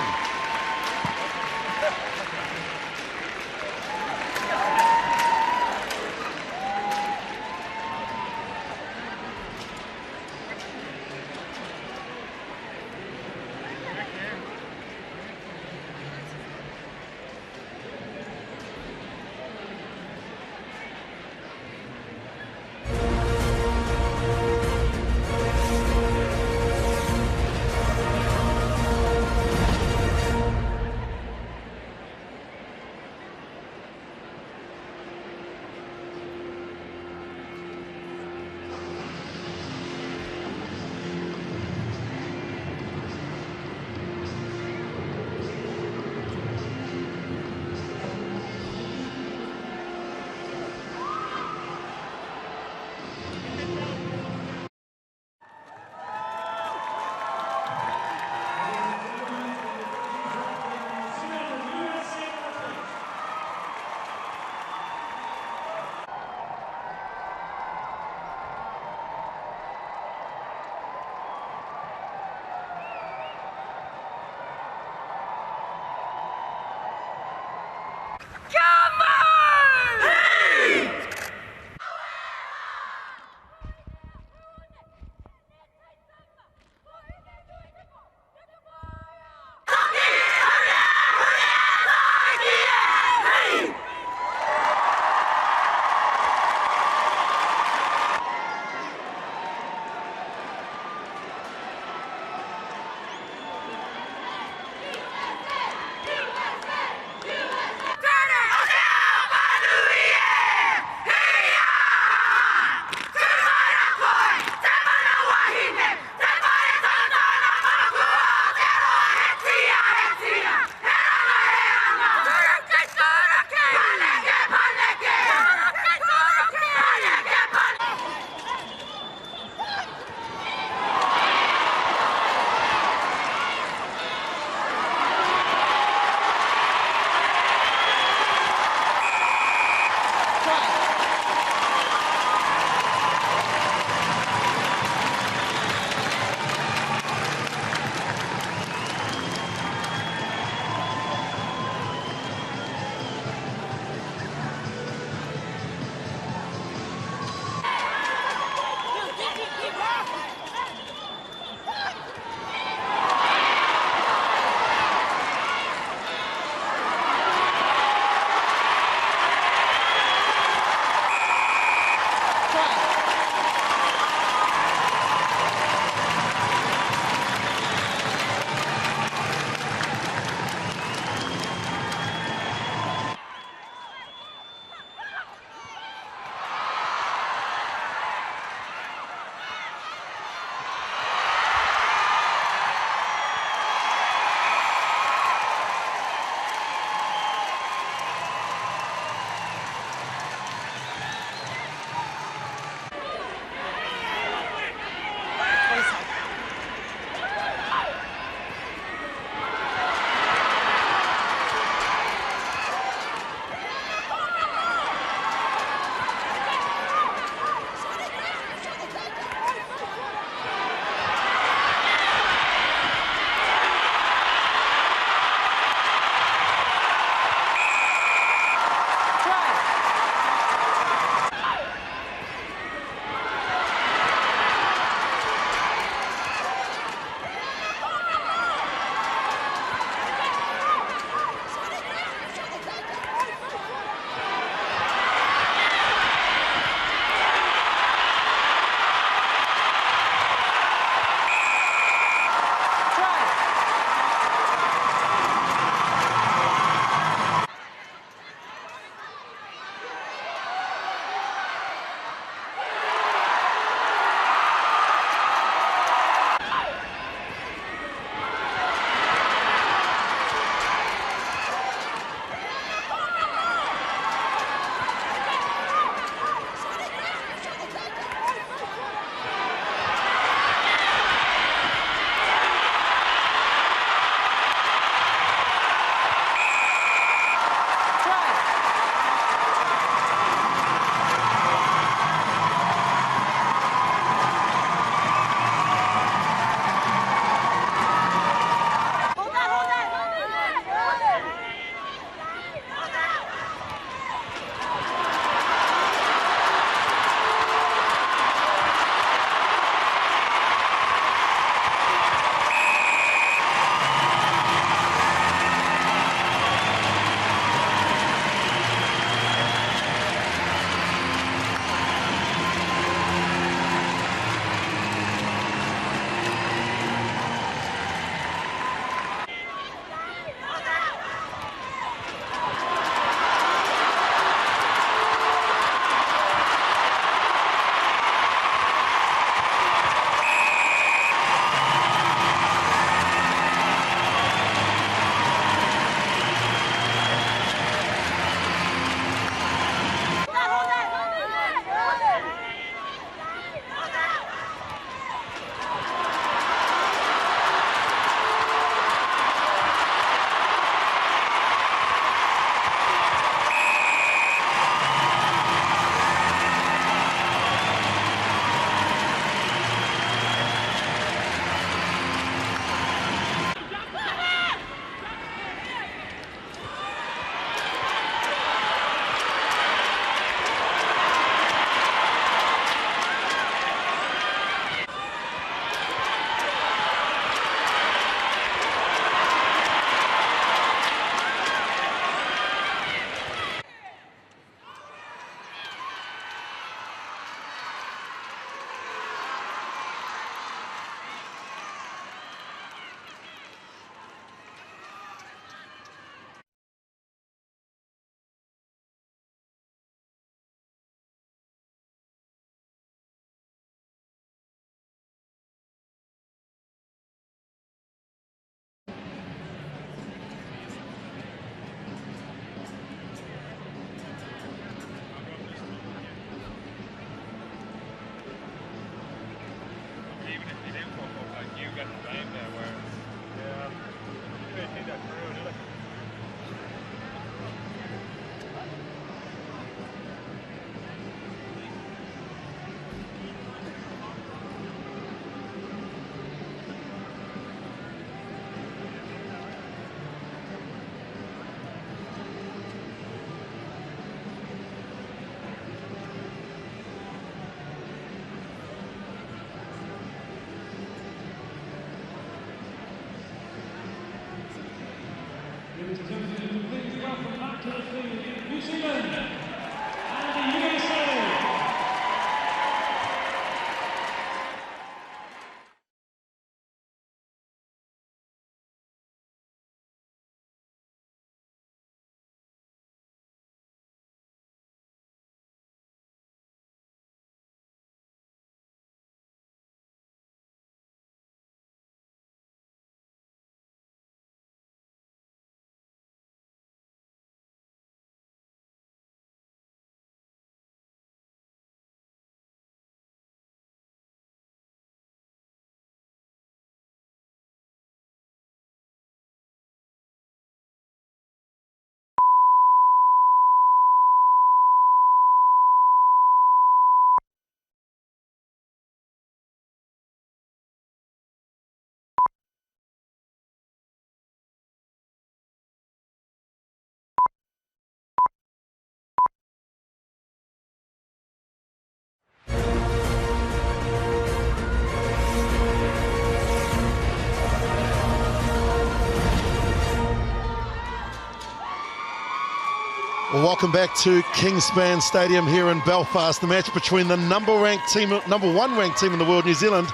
Well, welcome back to Kingspan Stadium here in Belfast. The match between the number one ranked team in the world, New Zealand,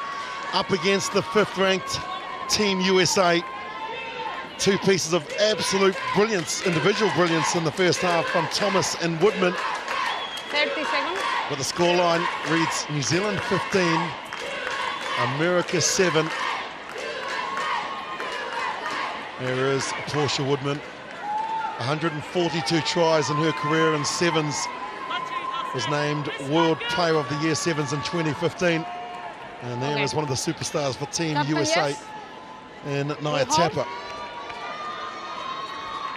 up against the 5th ranked team USA. Two pieces of absolute brilliance, individual brilliance in the first half from Thomas and Woodman. 30 seconds. But the scoreline reads New Zealand 15, America 7. There is Portia Woodman, 142 tries in her career and 7s. Was named World Player of the Year 7s in 2015. And there is one of the superstars for Team Captain, USA, yes. and Naya Tapper.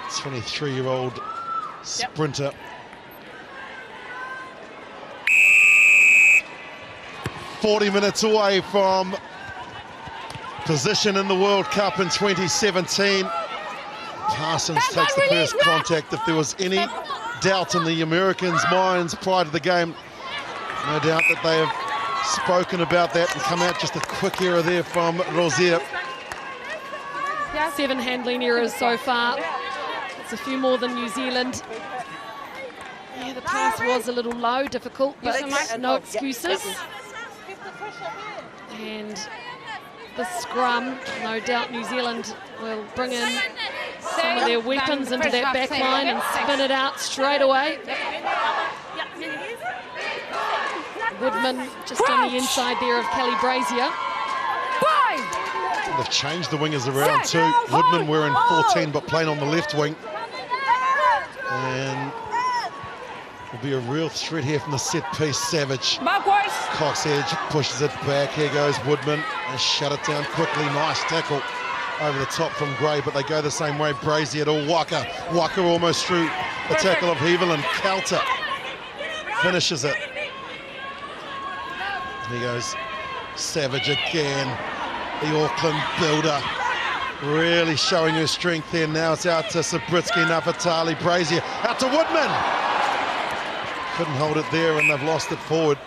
23-year-old sprinter. Yep. 40 minutes away from position in the World Cup in 2017. Parsons takes the first contact. If there was any doubt in the Americans' minds prior to the game, no doubt that they have spoken about that and come out. Just a quick error there from Rozier. 7 handling errors so far. It's a few more than New Zealand. Yeah, the pass was a little low, difficult, but no excuses. And the scrum, no doubt New Zealand will bring in some of their weapons into that back line and spin it out straight away. Woodman just on the inside there of Kelly Brazier. They've changed the wingers around too. Woodman wearing 14 but playing on the left wing. And will be a real threat here from the set piece. Savage. Cox Edge pushes it back. Here goes Woodman and shut it down quickly. Nice tackle over the top from Gray, but they go the same way. Brazier to Waka. Waka almost through the tackle of Heveland. Calter finishes it. Here goes Savage again. The Auckland builder really showing her strength there. Now it's out to Sabritsky, Nafatali, Brazier, out to Woodman. Couldn't hold it there and they've lost it forward.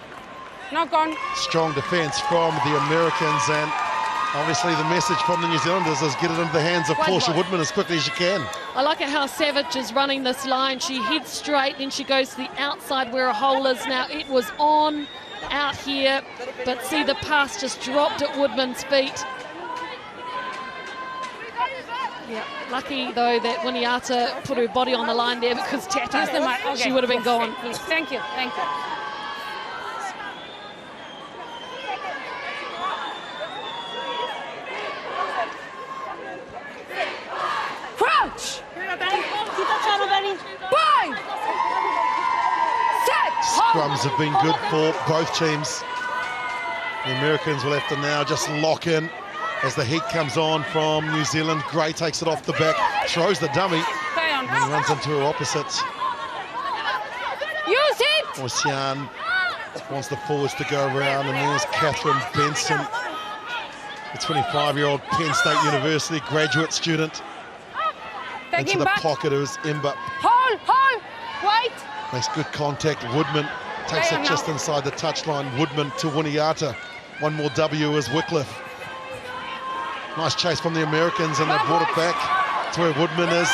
Knock on. Strong defence from the Americans, and obviously the message from the New Zealanders is get it into the hands of Portia Woodman as quickly as you can. I like it how Savage is running this line. She heads straight, then she goes to the outside where a hole is. Now it was on out here, but see the pass just dropped at Woodman's feet. Yeah, lucky though that Winiata put her body on the line there, because Tapper, she would have been gone. Thank you, thank you. Crouch! Bind! Set! Scrums have been good for both teams. The Americans will have to now just lock in as the heat comes on from New Zealand. Gray takes it off the back, throws the dummy, and runs into her opposites. Use it! Ocean wants the forwards to go around, and there's Catherine Benson, the 25-year-old Penn State University graduate student. Into the pocket is Imba. Hold, wait. Makes good contact. Woodman takes it just inside the touchline. Woodman to Winiata. One more W is Wycliffe. Nice chase from the Americans, and they brought it back to where Woodman is.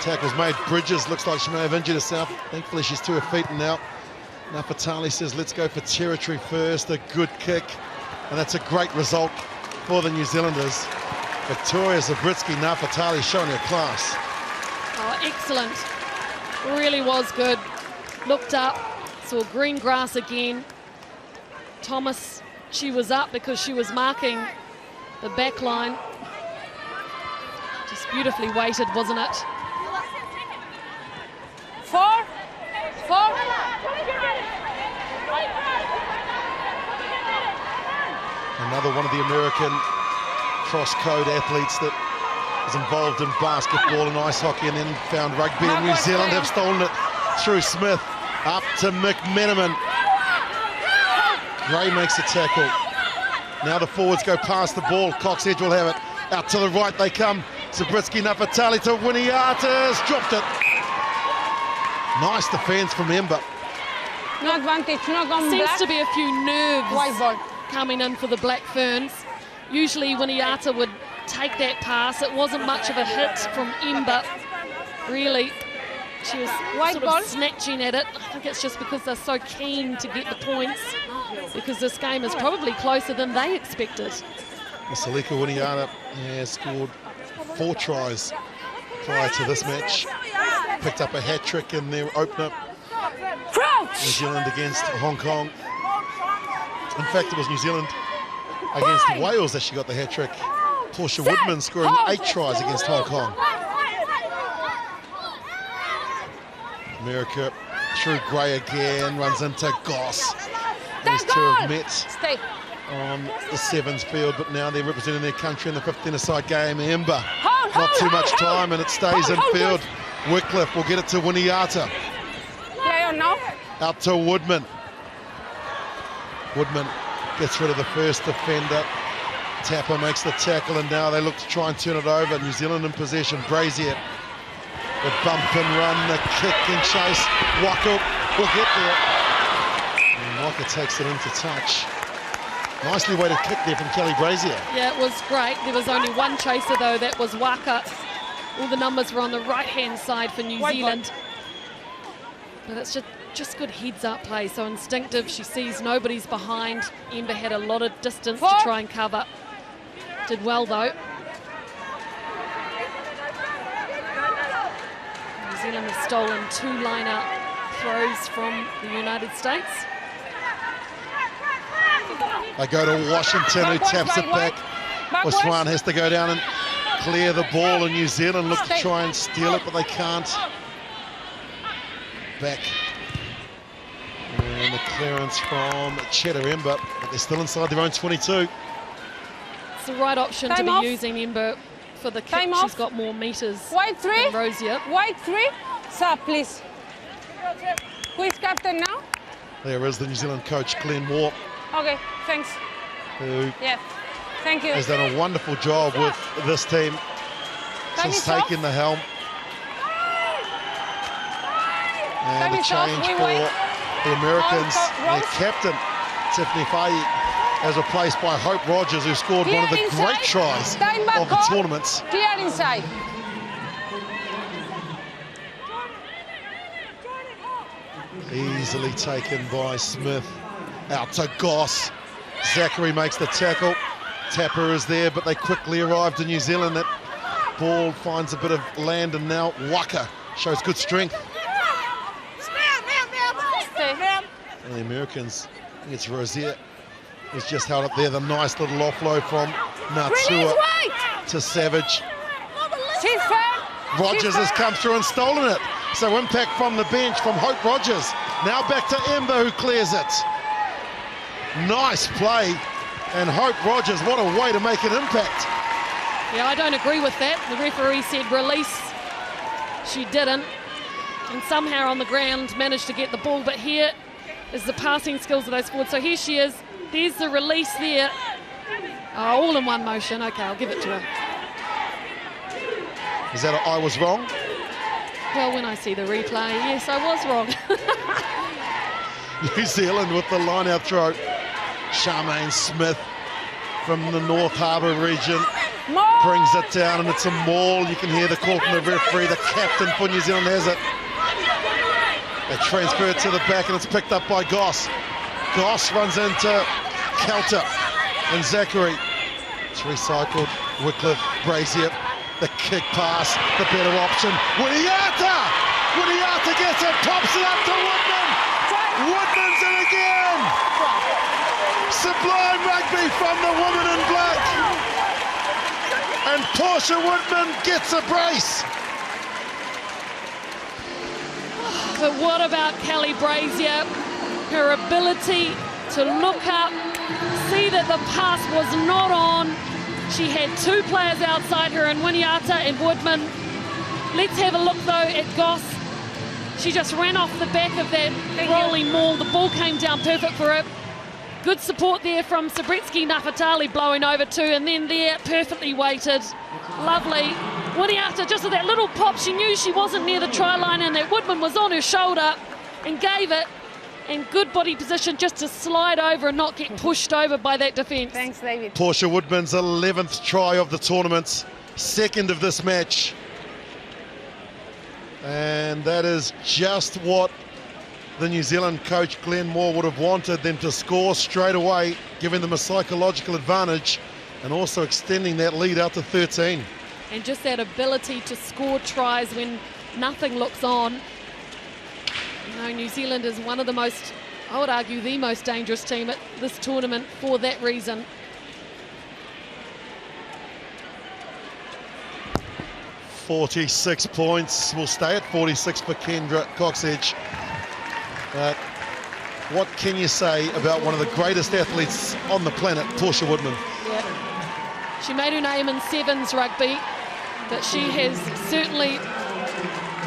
Tackle's made. Bridges looks like she may have injured herself. Thankfully she's to her feet now. Nafatali says let's go for territory first. A good kick, and that's a great result for the New Zealanders. Victoria Zabritsky, Nafatali showing her class. Oh, excellent. Really was good. Looked up, saw green grass again. Thomas, she was up because she was marking the back line. Just beautifully weighted, wasn't it? 4. Another one of the American cross-code athletes that is involved in basketball and ice hockey, and then found rugby. And New Zealand have stolen it through Smith. Up to McMenamin. Gray makes a tackle. Now the forwards go past the ball. Cox Edge will have it. Out to the right they come. Sabritsky, Nafatali to Winiata's dropped it. Nice defence from Ember. No advantage, no gone Seems black. to be a few nerves White ball. coming in for the Black Ferns. Usually Winiata would take that pass. It wasn't much of a hit from Ember, really. She was White sort ball. of snatching at it. I think it's just because they're so keen to get the points, because this game is probably closer than they expected. Salika Winiata has scored 4 tries prior to this match. Picked up a hat-trick in their opener. New Zealand against Hong Kong. In fact, it was New Zealand against Wales that she got the hat-trick. Portia Woodman scoring 8 tries against Hong Kong. America through Gray again, runs into Goss. These two have met on the sevens field, but now they're representing their country in the 15-a-side game. Ember, not too much time, and it stays in field. Wycliffe will get it to Winiata. Play or no? Out to Woodman. Woodman gets rid of the first defender. Tapper makes the tackle, and now they look to try and turn it over. New Zealand in possession. Brazier, the bump and run, the kick and chase. Waka will get there. And Waka takes it into touch. Nicely weighted kick there from Kelly Brazier. Yeah, it was great. There was only one chaser, though. That was Waka. All the numbers were on the right-hand side for New Zealand. But it's just good heads-up play. So instinctive. She sees nobody's behind. Ember had a lot of distance to try and cover. Did well, though. New Zealand has stolen 2 line-out throws from the United States. They go to Washington, who taps it back. Waswan has to go down and clear the ball, and New Zealand look to try and steal it, but they can't. Back. And the clearance from Cheddar Ember, but they're still inside their own 22. It's the right option to be using Ember for the kick. She's got more metres than Rosier. White 3. Sir, please. Who is captain now? There is the New Zealand coach, Glenn Moore. Okay, thanks. Who thank you. has done a wonderful job with this team since taking the helm. And a change for the Americans. Their captain, Tiffany Fahey, is replaced by Hope Rogers, who scored one of the great tries of the tournaments. Clear inside. Easily taken by Smith. Out to Goss. Zachary makes the tackle. Tapper is there, but they quickly arrive to New Zealand. That ball finds a bit of land, and now Waka shows good strength. And the Americans, I think it's Rosier, who's just held up there. The nice little offload from Natua to Savage. Rogers has come through and stolen it. So impact from the bench from Hope Rogers. Now back to Ember, who clears it. Nice play, and Hope Rogers, what a way to make an impact. Yeah, I don't agree with that. The referee said release. She didn't, and somehow on the ground managed to get the ball, but here is the passing skills of those forwards. So here she is. There's the release there. Oh, all in one motion. Okay, I'll give it to her. Is that I was wrong? Well, when I see the replay, yes, I was wrong. New Zealand with the line-out throw. Charmaine Smith from the North Harbour region brings it down, and it's a maul. You can hear the call from the referee. The captain for New Zealand has it. They transfer it to the back, and it's picked up by Goss. Goss runs into Kelter and Zachary. It's recycled. Wycliffe, Brazier, the kick pass, the better option. Winiata! Winiata gets it, pops it up to Woodman. Woodman's in again. Sublime rugby from the woman in black. And Portia Woodman gets a brace. But what about Kelly Brazier? Her ability to look up, see that the pass was not on. She had 2 players outside her, in Winiata and Woodman. Let's have a look though at Goss. She just ran off the back of that rolling maul. The ball came down perfect for her. Good support there from Sabretsky Nafatali blowing over too, and then there, perfectly weighted. Lovely. Winiata, just with that little pop, she knew she wasn't near the try line, and that Woodman was on her shoulder and gave it. And good body position just to slide over and not get pushed over by that defence. Thanks, David. Portia Woodman's 11th try of the tournament, 2nd of this match. And that is just what the New Zealand coach Glenn Moore would have wanted, them to score straight away, giving them a psychological advantage and also extending that lead out to 13. And just that ability to score tries when nothing looks on. You know, New Zealand is one of the most, I would argue, the most dangerous team at this tournament for that reason. .46 points. Will stay at 46 for Kendra Coxedge. But what can you say about one of the greatest athletes on the planet, Portia Woodman? Yeah. She made her name in sevens rugby, but she has certainly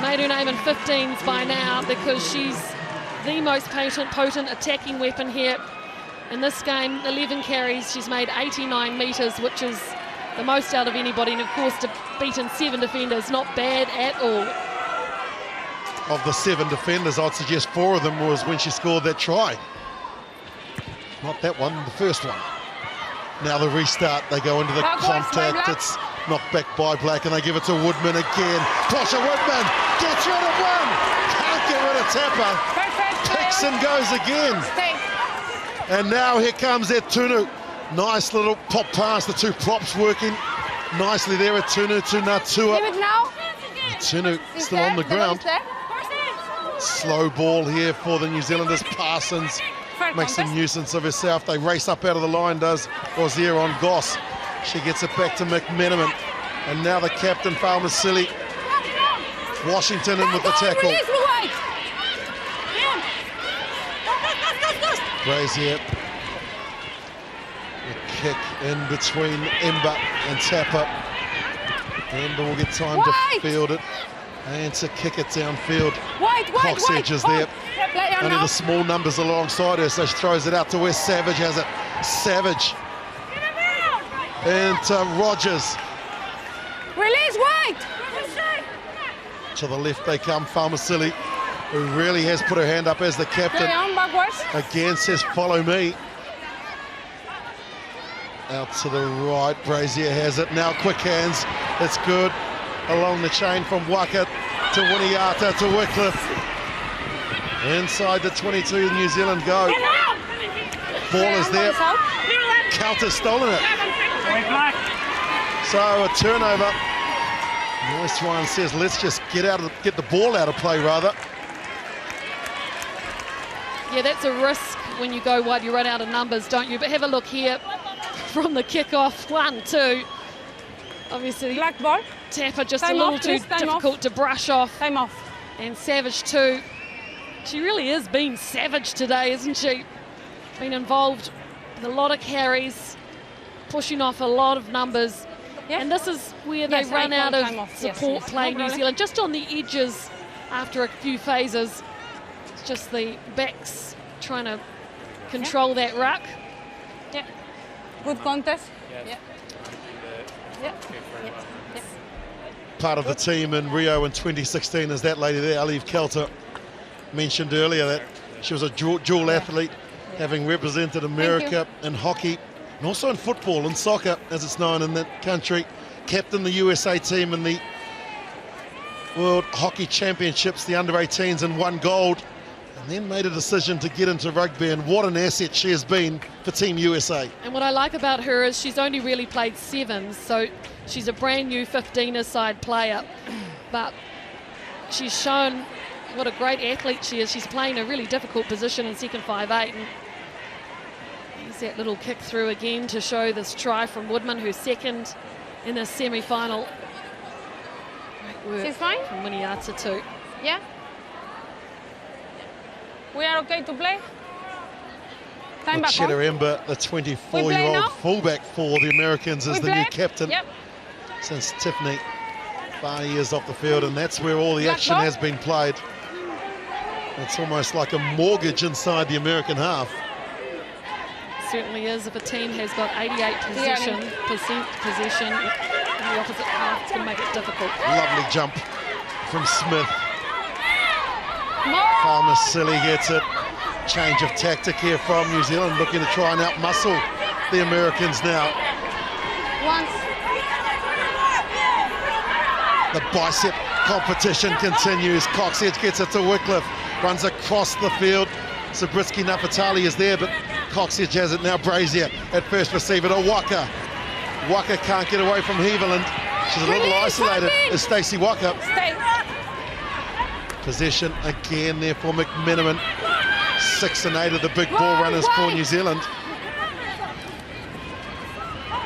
made her name in 15s by now, because she's the most potent attacking weapon here. In this game, 11 carries, she's made 89 metres, which is the most out of anybody, and of course to beaten 7 defenders, not bad at all. Of the 7 defenders, I'd suggest 4 of them was when she scored that try. Not that one, the first one. Now the restart, they go into the contact, it's knocked back by Black, and they give it to Woodman again. Portia Woodman gets rid of one, can't get rid of Tapper. Picks and goes again. And now here comes that Tunu. Nice little pop pass, the two props working nicely there at Tunu to Natua. Leave it now. Tunu still on the ground. Slow ball here for the New Zealanders. Parsons makes a nuisance of herself. They race up out of the line, does Rozier on Goss. She gets it back to McMenamin. And now the captain, Falmasili. Washington in with the tackle. Brazier. A kick in between Ember and Tapper. Ember will get time to field it and to kick it downfield. Coxedge is there. Only the small numbers alongside her, so she throws it out to where Savage has it. Savage into Rogers. Release White. To the left they come, Falmasili, who really has put her hand up as the captain. Again says, follow me. Out to the right, Brazier has it. Now quick hands, it's good. Along the chain from Waka to Winiata to Wycliffe. Inside the 22, New Zealand go. Ball is there. Calter's stolen it. So a turnover. Nice one, says let's just get the ball out of play rather. Yeah, that's a risk when you go wide, you run out of numbers, don't you? But have a look here from the kickoff, 1-2. Obviously, Black ball. Tapper just a little too difficult to brush off. Time off. And Savage too. She really is being savage today, isn't she? Been involved with a lot of carries, pushing off a lot of numbers. Yes. And this is where they run out of support play, New Zealand, just on the edges after a few phases. It's just the backs trying to control that ruck. Yeah. Good contest. Yeah. Part of the team in Rio in 2016 is that lady there, Alive Kelter. Mentioned earlier that she was a dual athlete, having represented America in hockey and also in football and soccer, as it's known in that country. Captained the USA team in the World Hockey Championships, the under-18s, and won gold, and then made a decision to get into rugby, and what an asset she has been for Team USA. And what I like about her is she's only really played sevens, so she's a brand new 15-a-side player, but she's shown what a great athlete she is. She's playing a really difficult position in second 5'8", and there's that little kick through again to show this try from Woodman, who's second in the semi-final. Great work. She's fine? From Winiata too. Yeah. We are okay to play? Time back on. Ember, the 24-year-old fullback for the Americans, is the new captain since Tiffany 5 years off the field, and that's where all the action has been played. It's almost like a mortgage inside the American half. Certainly is. If a team has got 88% possession in the opposite half, it's going to make it difficult. Lovely jump from Smith. Falmasili gets it. Change of tactic here from New Zealand, looking to try and outmuscle the Americans now. The bicep competition continues. Coxedge gets it to Wycliffe, runs across the field. Zabriskie Napatali is there, but Coxedge has it now. Brazier at first receiver to Waka. Waka can't get away from Heaverland. She's a little isolated. Is Stacey Waka. Possession again there for McMenamin. 6 and 8 of the big ball runners for New Zealand.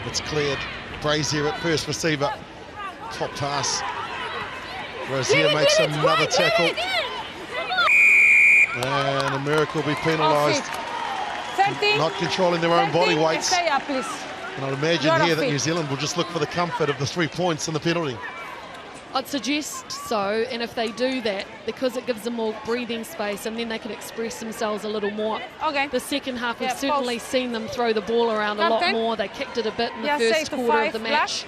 It's cleared. Brazier at first receiver. Top pass. Rozier makes another tackle. And America will be penalised. Not controlling their own body weights. And I'd imagine here that New Zealand will just look for the comfort of the 3 points and the penalty. I'd suggest so, and if they do that, because it gives them more breathing space and then they can express themselves a little more. Okay. The second half, we've certainly seen them throw the ball around a lot more. They kicked it a bit in the first quarter of the match.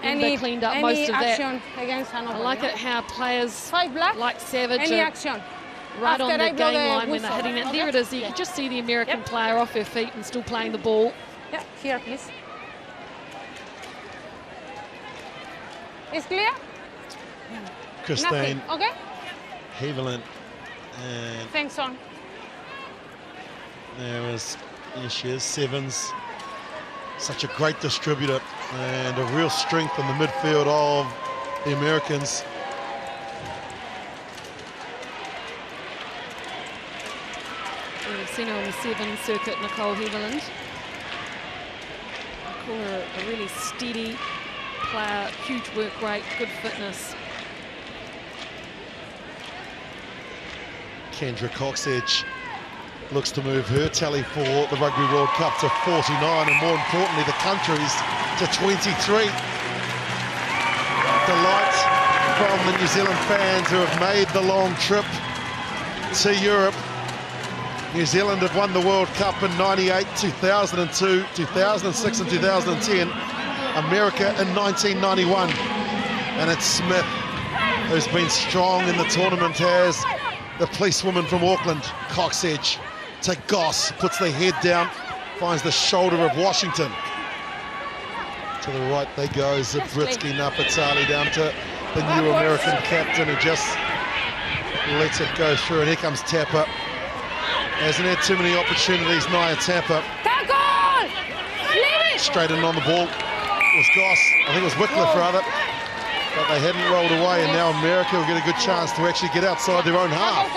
And they cleaned up most of that. I like it how players like Savage are right on the game line when they're hitting it. There it is. You can just see the American player off her feet and still playing the ball. Yeah, here, please. It's clear? Christine. Okay. Heaverland. And thanks, son. Here she is, Sevens. Such a great distributor and a real strength in the midfield of the Americans. We've seen her on the 7 circuit, Nicole Heaverland. I call her a really steady player, huge work rate, good fitness. Kendra Coxedge looks to move her tally for the Rugby World Cup to 49, and more importantly, the country's to 23. Delight from the New Zealand fans who have made the long trip to Europe. New Zealand have won the World Cup in 98, 2002, 2006 and 2010. America in 1991. And it's Smith who's been strong in the tournament, as the policewoman from Auckland. Coxedge to Goss, puts the head down, finds the shoulder of Washington. To the right they go, Zabriskie Napatali down to the new American captain, who just lets it go through. And here comes Tapper. Hasn't had too many opportunities, Naya Tapper. Straight in on the ball was Goss, I think it was Wycliffe rather. But they hadn't rolled away, and now America will get a good chance to actually get outside their own half.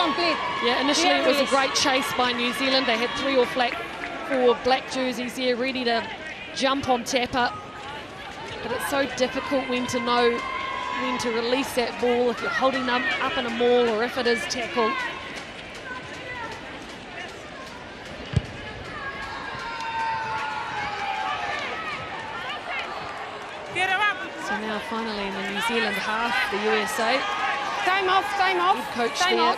Yeah, initially it was a great chase by New Zealand. They had 3 or 4 black jerseys there ready to jump on Tapper. But it's so difficult when to know when to release that ball, if you're holding them up in a maul or if it is tackle. So now finally in the New Zealand half, the USA. Time off. Good coach there.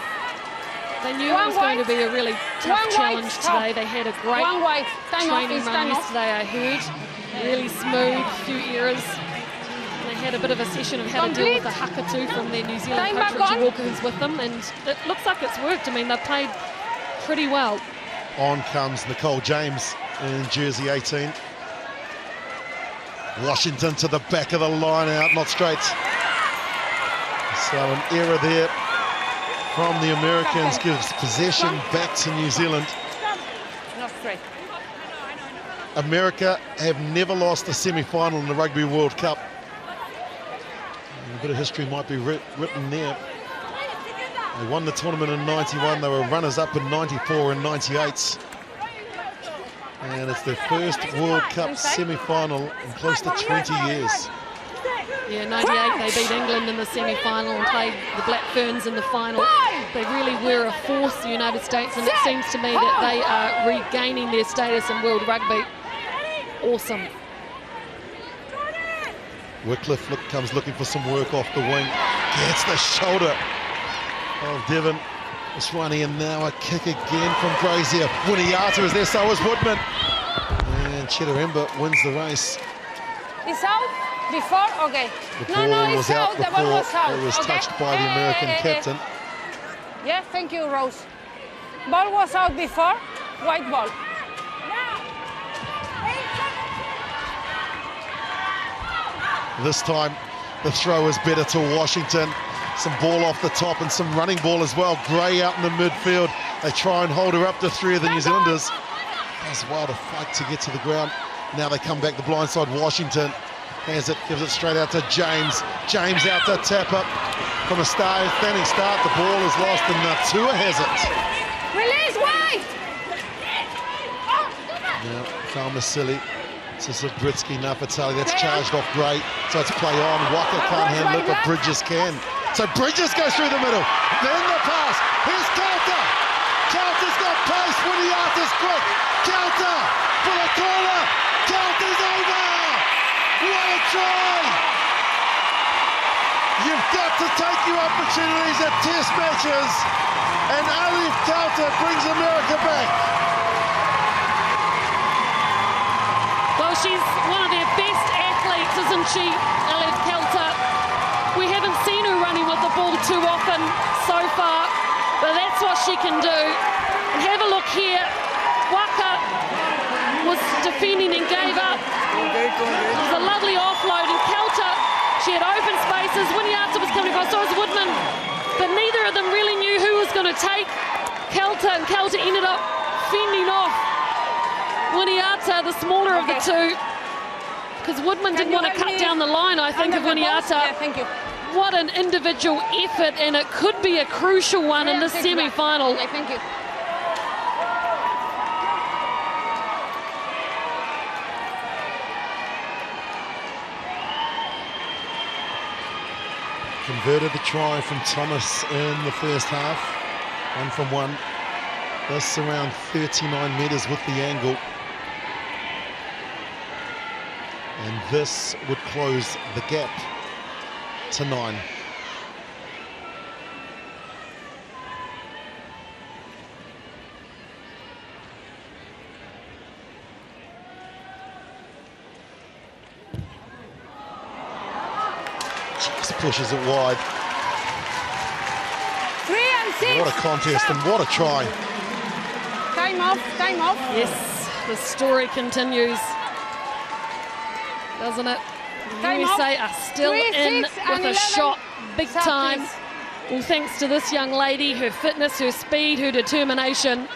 They knew it was going to be a really tough challenge today. They had a great training run yesterday, I heard. Really smooth, few errors. They had a bit of a session of how to deal with the haka too from their New Zealand coach, Richie Walker, who's with them, and it looks like it's worked. I mean, they've played pretty well. On comes Nicole James in jersey 18. Washington to the back of the line, out, not straight. So an error there from the Americans gives possession back to New Zealand. Not straight. America have never lost a semi-final in the Rugby World Cup. And a bit of history might be written there. They won the tournament in 91, they were runners-up in 94 and 98. And it's their first World Cup semi-final in close to 20 years. Yeah, 98 they beat England in the semi-final and played the Black Ferns in the final. They really were a force, the United States, and it seems to me that they are regaining their status in world rugby. Awesome. Wycliffe comes looking for some work off the wing. Gets the shoulder of Devon Swanee, and now a kick again from Brazier. Winiata is there, so is Woodman. And Chitteremba wins the race. It's out before? Okay. The ball was out before. The ball was out. It was touched by the American captain. Yeah, thank you, Rose. Ball was out before, white ball. This time, The throw is better to Washington. Some ball off the top and some running ball as well. Gray out in the midfield. They try and hold her up to 3 of the New Zealanders. Does well to fight to get to the ground. Now they come back the blind side. Washington has it, gives it straight out to James. James out to tap up from a standing start. The ball is lost and Natua has it. Release, wide! Now, Falmasili to Zabritsky, Nafatali. That's charged off great. So it's play on. Waka can't handle it, but Bridges can. So Bridges goes through the middle. Then the pass. Here's Coulter. Coulter's got pace. Winiata's quick. Coulter for the corner. Coulter's over. What a try! You've got to take your opportunities at test matches, and Alif Coulter brings America back. Well, she's one of their best athletes, isn't she, Alif Coulter? We haven't seen her running with the ball too often so far, but that's what she can do. And have a look here. Waka was defending and gave up. It was a lovely offload, and Coulter, she had open spaces. Winiata was coming across, so was Woodman, but neither of them really knew who was going to take Coulter, and Coulter ended up fending off Winiata, the smaller of the two, because Woodman didn't want to cut down the line, I think, of Winiata. Yeah, thank you. What an individual effort, and it could be a crucial one in this semi-final. Okay, thank you. Converted the try from Thomas in the first half. 1 from 1. This around 39 metres with the angle. And this would close the gap to 9. Just pushes it wide. 3 and 6. What a contest and what a try. Time off, time off. Yes, the story continues, doesn't it? The Time USA off. are still 3, in 6 with and a 11. shot big Stop, time. please. Well, thanks to this young lady, her fitness, her speed, her determination,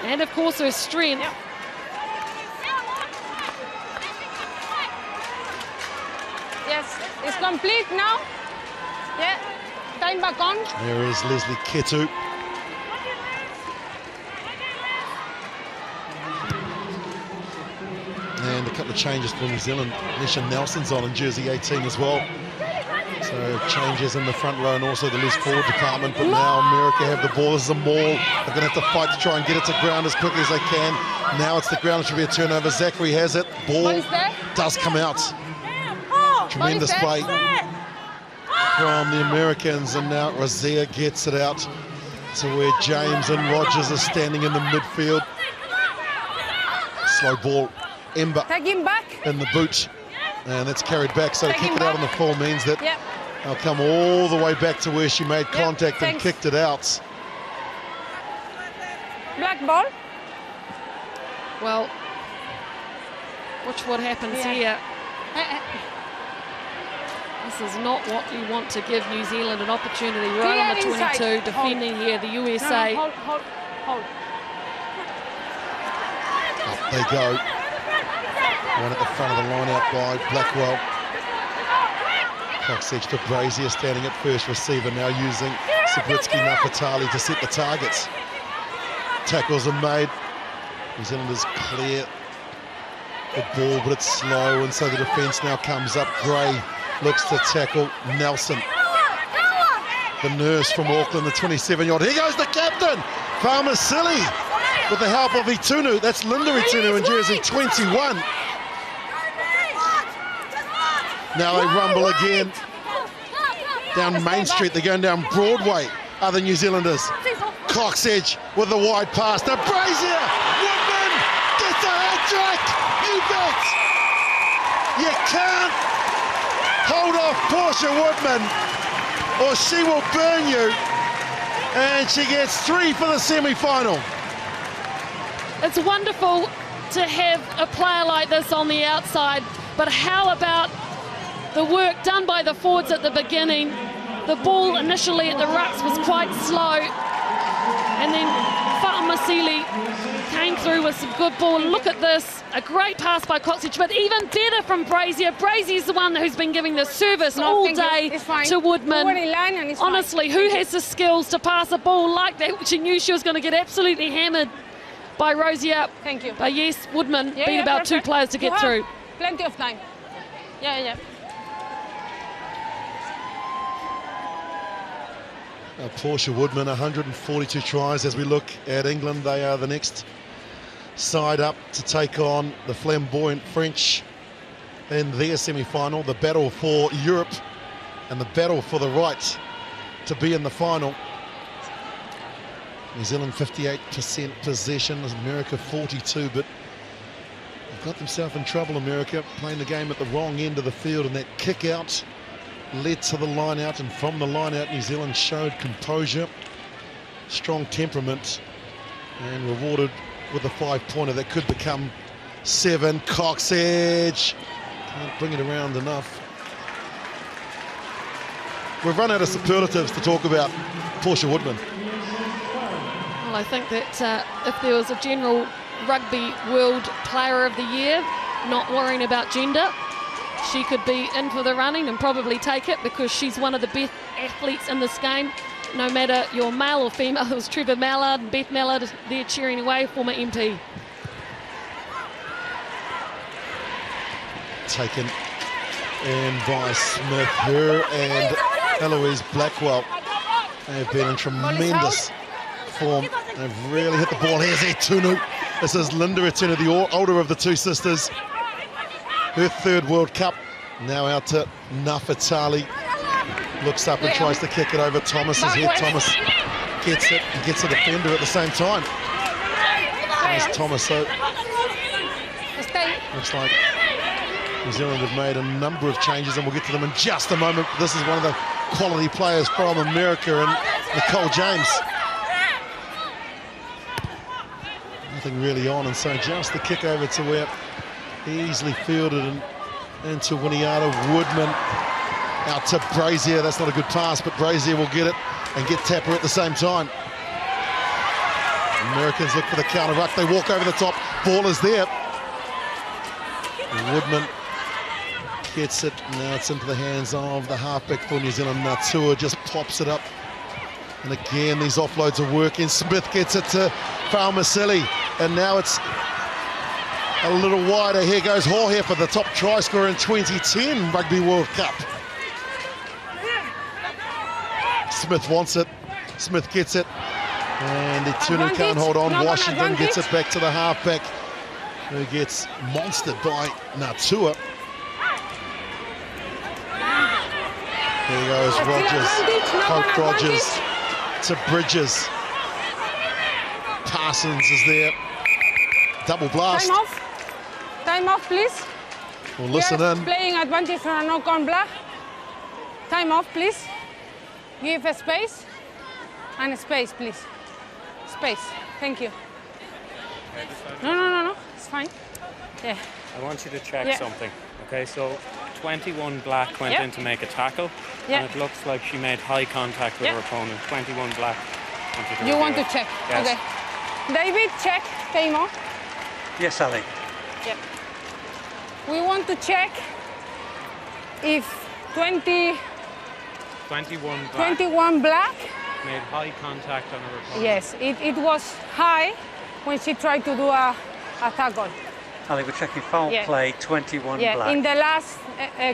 and of course her strength. Yep. Yes, it's complete now. Yeah, time back on. There is Leslie Ketu. And a couple of changes for New Zealand. Nisha Nelson's on in jersey 18 as well. So changes in the front row and also the loose forward department. But now America have the ball. This is a maul. They're going to have to fight to try and get it to ground as quickly as they can. Now it's the ground. It should be a turnover. Zachary has it. Ball does come out. Tremendous play from the Americans. And now Razia gets it out to where James and Rogers are standing in the midfield. Slow ball. Ember Take him back. in the boot, and that's carried back, so to kick it out on the full means that Yep. they'll come all the way back to where she made contact and thanks. kicked it out. Black ball. Well, watch what happens here. This is not what you want to give New Zealand an opportunity right on the Clear 22, inside. defending here the USA. No, hold. Up they go. One at the front of the line out by Blackwell. Cox edge to Brazier, standing at first receiver, now using Sabritsky Nafatali to set the targets. Tackles are made. New Zealanders clear the ball, but it's slow, and so the defence now comes up. Gray looks to tackle Nelson. The nurse from Auckland, the 27-year-old. Here goes the captain, Falmasili, with the help of Itunu. That's Linda Itunu in jersey 21. Now they rumble again down Main Street. They're going down Broadway, are the New Zealanders. Cox edge with the wide pass to Brazier. Woodman gets a hat-trick. You bet. You can't hold off Portia Woodman or she will burn you. And she gets 3 for the semi-final. It's wonderful to have a player like this on the outside, but how about the work done by the forwards at the beginning. The ball initially at the rucks was quite slow, and then Fa'amasili came through with some good ball. Look at this, a great pass by Coxage, but even better from Brazier. Brazier's the one who's been giving the service all day to Woodman. Honestly, who has the skills to pass a ball like that? She knew she was going to get absolutely hammered by Rosier. Thank you. But yes, Woodman beat about perfect. 2 players to get through. Plenty of time. Yeah. Portia Woodman, 142 tries. As we look at England, they are the next side up to take on the flamboyant French in their semi-final. The battle for Europe and the battle for the right to be in the final. New Zealand 58% possession, America 42, but they've got themselves in trouble, America, playing the game at the wrong end of the field, and that kick out led to the line out, and from the line out New Zealand showed composure, strong temperament, and rewarded with a 5-pointer that could become 7. Coxage can't bring it around enough. We've run out of superlatives to talk about Portia Woodman. Well, I think that if there was a general Rugby World Player of the Year, not worrying about gender, she could be in for the running and probably take it, because she's one of the best athletes in this game. No matter you're male or female. It was Trevor Mallard and Beth Mallard there cheering away, former MP. Taken in by Smith. Her and Eloise Blackwell have been in tremendous form. They've really hit the ball. Here's Etunu. This is Linda Etunu, the older of the two sisters. Her 3rd World Cup. Now out to Nafatali. Looks up and tries to kick it over Thomas's head. Thomas gets it and gets a defender at the same time. There's Thomas. So looks like New Zealand have made a number of changes, and we'll get to them in just a moment. This is one of the quality players from America, and Nicole James. Nothing really on, and so just the kick over to where easily fielded and into Winiata. Woodman out to Brazier. That's not a good pass, but Brazier will get it and get Tapper at the same time. Americans look for the counter ruck. They walk over the top. Ball is there. Woodman gets it. Now it's into the hands of the halfback for New Zealand. Natua just pops it up. And again, these offloads are working. Smith gets it to Fa'amasili. And now it's a little wider. Here goes Hawhe for the top try scorer in 2010 Rugby World Cup. Smith wants it. Smith gets it. And Etunu can't hold on. Washington gets it back to the halfback, who gets monstered by Natua. Here goes Rogers. Hope Rogers to Bridges. Parsons is there. Double blast. Time off. Time off, please. Well, listen in. Playing advantage for a knock-on black. Time off, please. Give a space. And space, please. Space. Thank you. No. It's fine. Yeah. I want you to check something. Okay, so 21 black went in to make a tackle. And it looks like she made high contact with her opponent. 21 black. You want to check? Yes. Okay. David, check. Teimo. Yes, Ali. Yep. We want to check if 21 black made high contact on her opponent. Yes, it was high when she tried to do a tackle. Ali, we're checking foul play 21 black. In the last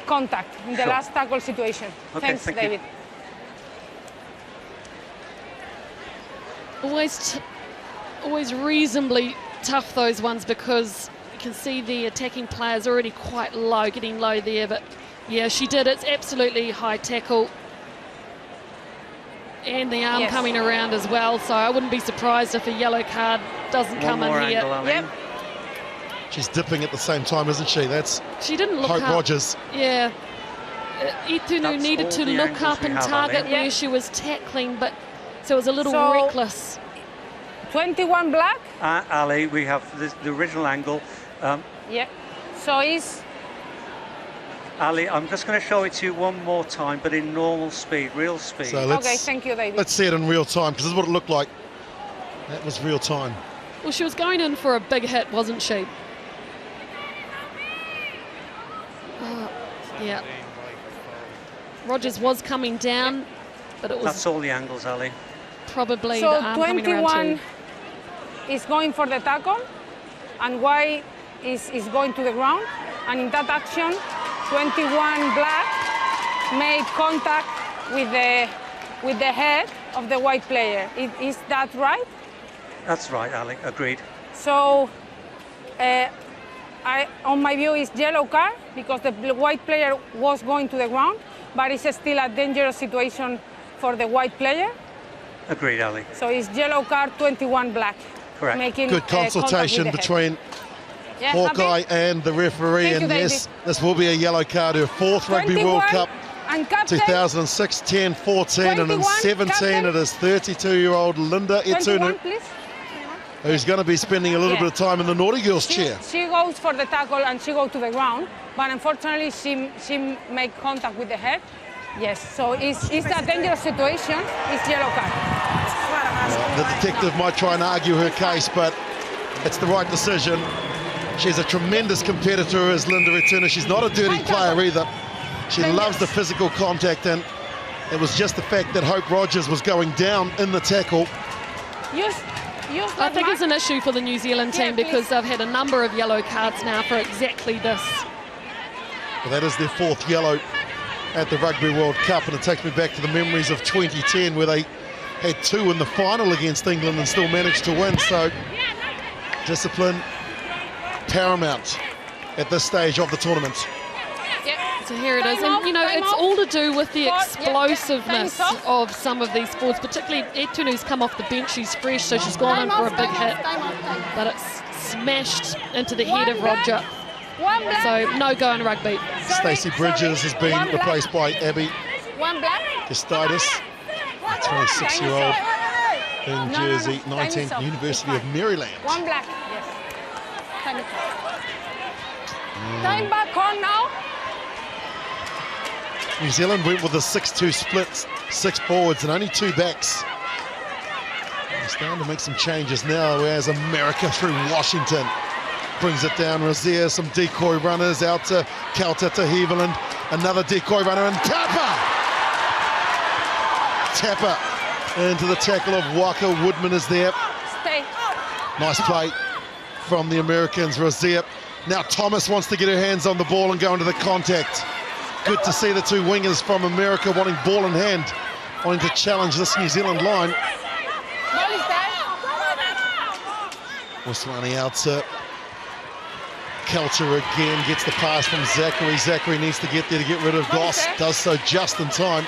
contact, in the last tackle situation. Okay, Thanks, David. Always reasonably tough, those ones, because you can see the attacking players already quite low, getting low there, but yeah, she did. It's absolutely high tackle. And the arm coming around as well, so I wouldn't be surprised if a yellow card doesn't come in here. Angle, She's dipping at the same time, isn't she? She didn't look Hope up. Rogers. Yeah. Itunu needed to look up and target where she was tackling, but so it was a little reckless. 21 black? Ali, we have the original angle. So it's Ali, I'm just going to show it to you one more time, but in normal speed, real speed. So Okay, thank you, David. let's see it in real time, because this is what it looked like. That was real time. Well, she was going in for a big hit, wasn't she? Yeah. Rogers was coming down, but it was... That's all the angles, Ali. Probably So the arm coming around 21 is going for the tackle, and White is going to the ground. And in that action, 21 black made contact with the head of the white player. Is that right? That's right, Ali. Agreed. So, on my view, is yellow card because the white player was going to the ground, but it's still a dangerous situation for the white player. Agreed, Ali. So it's yellow card, 21 black. Correct. Making, Good consultation between Hawkeye and the referee, and yes, this will be a yellow card. Her 4th Rugby World Cup, and captain, 2006, 10, 14, and in 17 captain, it is 32-year-old Linda Etunu, please. who's going to be spending a little bit of time in the Naughty Girls chair. She goes for the tackle and she goes to the ground, but unfortunately she made contact with the head. Yes, so it's a dangerous situation. It's yellow card. The detective might try and argue her case, but it's the right decision. She's a tremendous competitor, as Linda Etunu. She's not a dirty player either. She loves the physical contact, and it was just the fact that Hope Rogers was going down in the tackle. I think it's an issue for the New Zealand team because they've had a number of yellow cards now for exactly this. Well, that is their 4th yellow at the Rugby World Cup, and it takes me back to the memories of 2010 where they had 2 in the final against England and still managed to win. So discipline paramount at this stage of the tournament. So here it is, and you know, it's all to do with the explosiveness of some of these sports, particularly Etunu's come off the bench. She's fresh, so she's gone in for a big hit, but it's smashed into the head of Roger. So no go in rugby. Stacey Bridges has been replaced by Abby Gestitis, 26-year-old in Jersey, 19th University of Maryland. One black, yes. Time back on now. New Zealand went with a 6-2 split, 6 forwards and only 2 backs. They're starting to make some changes now, as America through Washington brings it down. Rozier, some decoy runners out to Kelter to Heveland, another decoy runner, and Tapper into the tackle of Waka. Woodman is there. Stay. Nice play from the Americans. Rozier. Now Thomas wants to get her hands on the ball and go into the contact. Good to see the 2 wingers from America wanting ball in hand, wanting to challenge this New Zealand line. Waswani out to Kelter again, gets the pass from Zachary. Zachary needs to get there to get rid of Goss, does so just in time.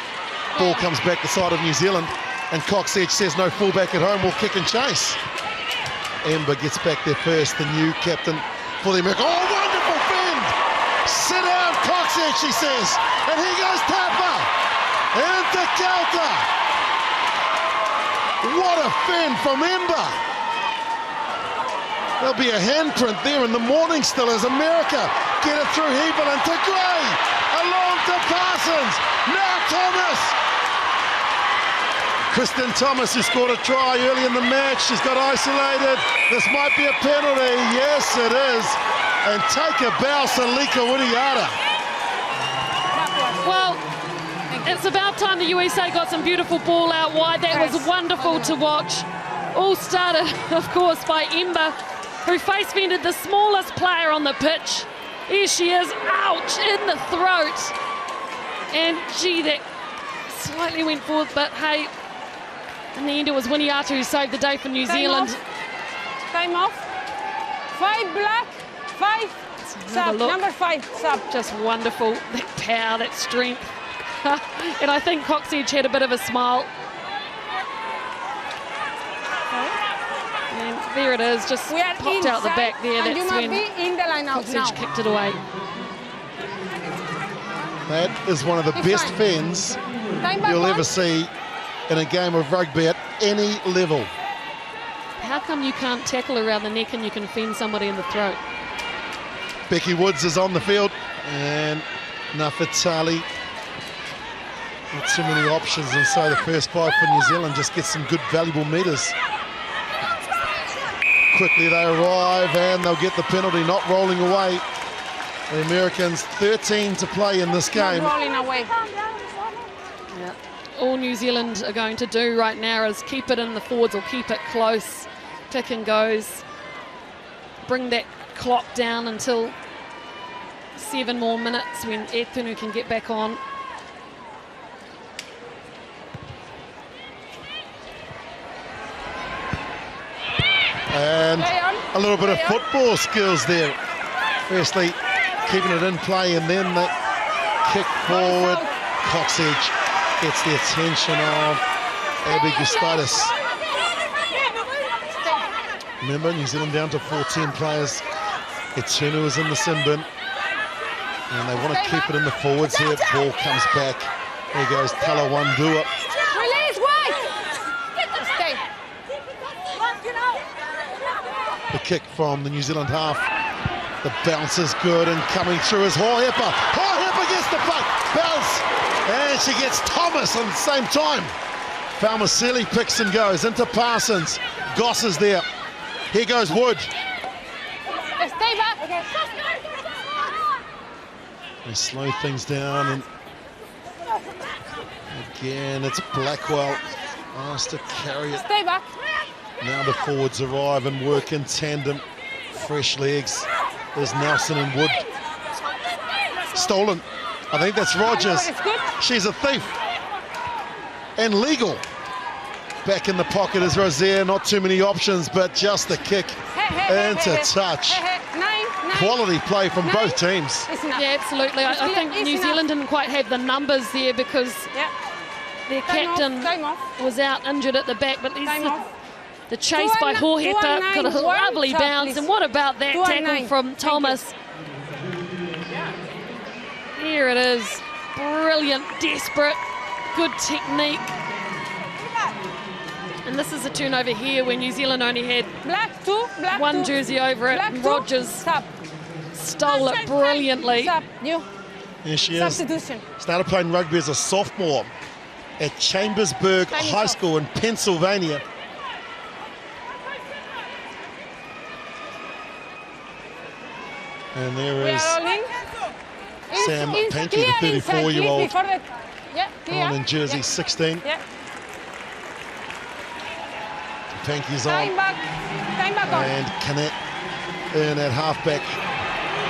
Ball comes back the side of New Zealand, and Cox Edge says no fullback at home, will kick and chase. Ember gets back there first, the new captain for the American. Oh, wonderful fend! Sit down, Cox Edge, she says. And here goes Tapper. Into Kelter. What a fend from Ember. There'll be a handprint there in the morning still as America get it through Heveland to Gray. Along to Parsons. Now Thomas. Kristen Thomas, who scored a try early in the match. She's got isolated. This might be a penalty. Yes, it is. And take a bow, Salika Widiata. Well, it's about time the USA got some beautiful ball out wide. That was wonderful to watch. All started, of course, by Ember, who face-fended the smallest player on the pitch. Here she is, ouch, in the throat. And gee, that slightly went forward, but hey, in the end it was Winiatu who saved the day for New Zealand. Time off. 5 black, 5 sub, number 5 sub. Just wonderful, that power, that strength. And I think Cox Edge had a bit of a smile. And there it is, just popped out the back there. That's when Cox Edge kicked it away. That is one of the best fends you'll ever see in a game of rugby at any level. How come you can't tackle around the neck and you can fend somebody in the throat? Becky Woods is on the field, and Nafitali. Not too many options, and so the first five for New Zealand just gets some good, valuable metres. Quickly they arrive, and they'll get the penalty, not rolling away. The Americans 13 to play in this game. Not rolling away. Yeah. All New Zealand are going to do right now is keep it in the forwards or keep it close. Kick and goes. Bring that clock down until 7 more minutes when Etunu can get back on. And a little bit of football skills there. Firstly, keeping it in play, and then the kick forward. Coxedge gets the attention of Abby Gustatis. Remember, New Zealand down to 14 players. Etunu is in the sin bin. And they want to keep it in the forwards here. Ball comes back. There goes Talawandua. Release, wait! Stay. The kick from the New Zealand half. The bounce is good, and coming through is Hohepa. Hohepa gets the puck. Bounce. And she gets Thomas at the same time. Falmasili picks and goes into Parsons. Goss is there. Here goes Wood. Stay back. They slow things down, and again it's Blackwell asked to carry it. Stay back. Now the forwards arrive and work in tandem. Fresh legs. There's Nelson and Wood. Stolen. I think that's Rogers. She's a thief. And legal. Back in the pocket is Rozier. Not too many options, but just the kick into touch. Quality play from both teams. Yeah, absolutely. I think New Zealand didn't quite have the numbers there because their captain was out injured at the back, but the chase by Hohepa got a lovely bounce. And what about that tackle from Thomas? Here it is. Brilliant, desperate, good technique. And this is a turnover here where New Zealand only had one jersey over it, and Rogers stole it brilliantly. Here she is. Started playing rugby as a sophomore at Chambersburg High School in Pennsylvania. And there is Sam Pankey, the 34-year-old, on in jersey 16. Pankey's on. And Canet in at halfback.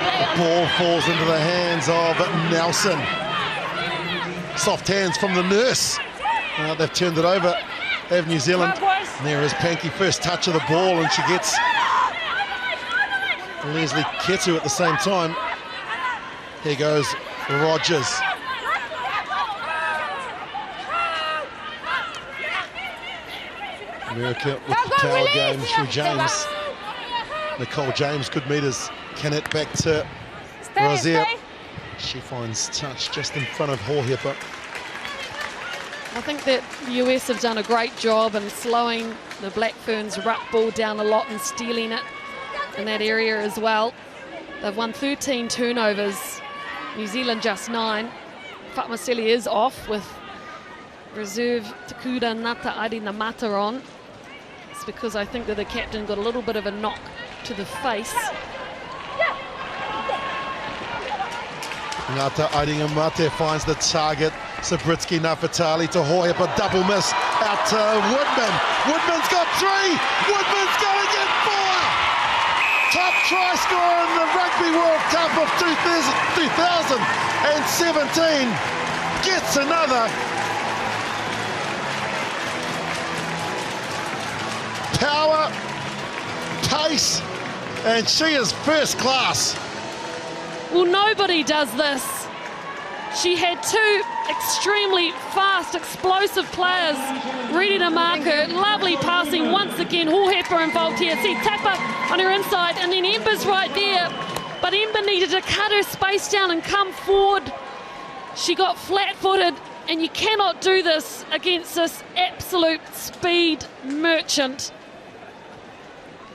The ball falls into the hands of Nelson. Soft hands from the nurse. They've turned it over. They have New Zealand. And there is Pankey, first touch of the ball, and she gets Leslie Ketu at the same time. Here goes Rogers. America with the power game through James. Nicole James, good meters. Canet back to Rozier. She finds touch just in front of Hohepa. I think that the US have done a great job in slowing the Black Ferns ruck ball down a lot and stealing it in that area as well. They've won 13 turnovers, New Zealand just 9. Fatmaseli is off with reserve Takuda Nata Adi Namata on. It's because I think that the captain got a little bit of a knock to the face. Ngata Aidingamate finds the target. Sabritsky Nafitali to Hohepa, double miss out to Woodman. Woodman's got 3. Woodman's going to get 4. Top try scorer in the Rugby World Cup of 2017 gets another. Power, pace, and she is first class. Well, nobody does this. She had 2 extremely fast, explosive players ready to mark her. Lovely passing once again. Hohepa involved here. See Tapa on her inside, and then Ember's right there. But Ember needed to cut her space down and come forward. She got flat-footed, and you cannot do this against this absolute speed merchant.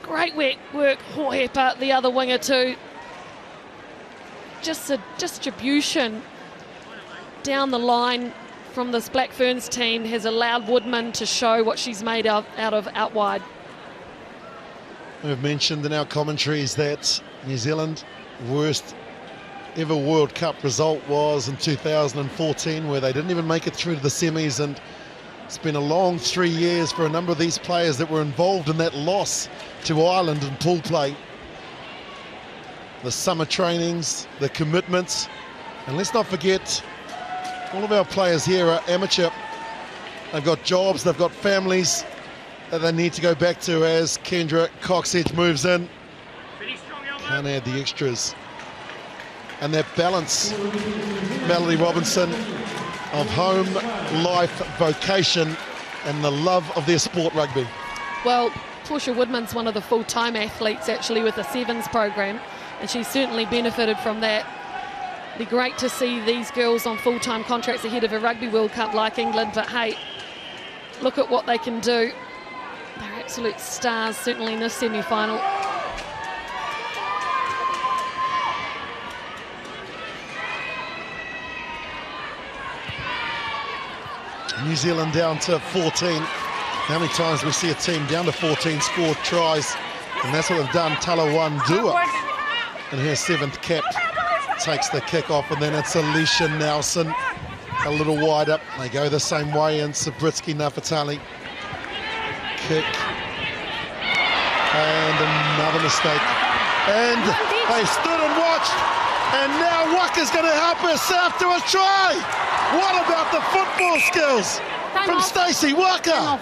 Great work, Hohepa, the other winger too. Just a distribution down the line from this Black Ferns team has allowed Woodman to show what she's made out of out wide. We've mentioned in our commentaries that New Zealand worst ever World Cup result was in 2014, where they didn't even make it through to the semis, and it's been a long 3 years for a number of these players that were involved in that loss to Ireland in pool play. The summer trainings, the commitments, and let's not forget, all of our players here are amateur. They've got jobs, they've got families that they need to go back to as Kendra Coxedge moves in. Can't add the extras. And that balance, Melody Robinson, of home, life, vocation, and the love of their sport, rugby. Well, Portia Woodman's one of the full-time athletes actually with the Sevens program, and she's certainly benefited from that. Be great to see these girls on full-time contracts ahead of a Rugby World Cup like England, but hey, look at what they can do. They're absolute stars, certainly in this semi-final. New Zealand down to 14. How many times we see a team down to 14 score tries, and that's what they've done. Talawan Dua in her 7th cap takes the kick off, and then it's Alicia Nelson a little wide up. They go the same way, and Sabritsky Nafatali kick, and another mistake, and they stood and watched, and now Waka's going to help herself to a try. What about the football skills from Stacey Waka?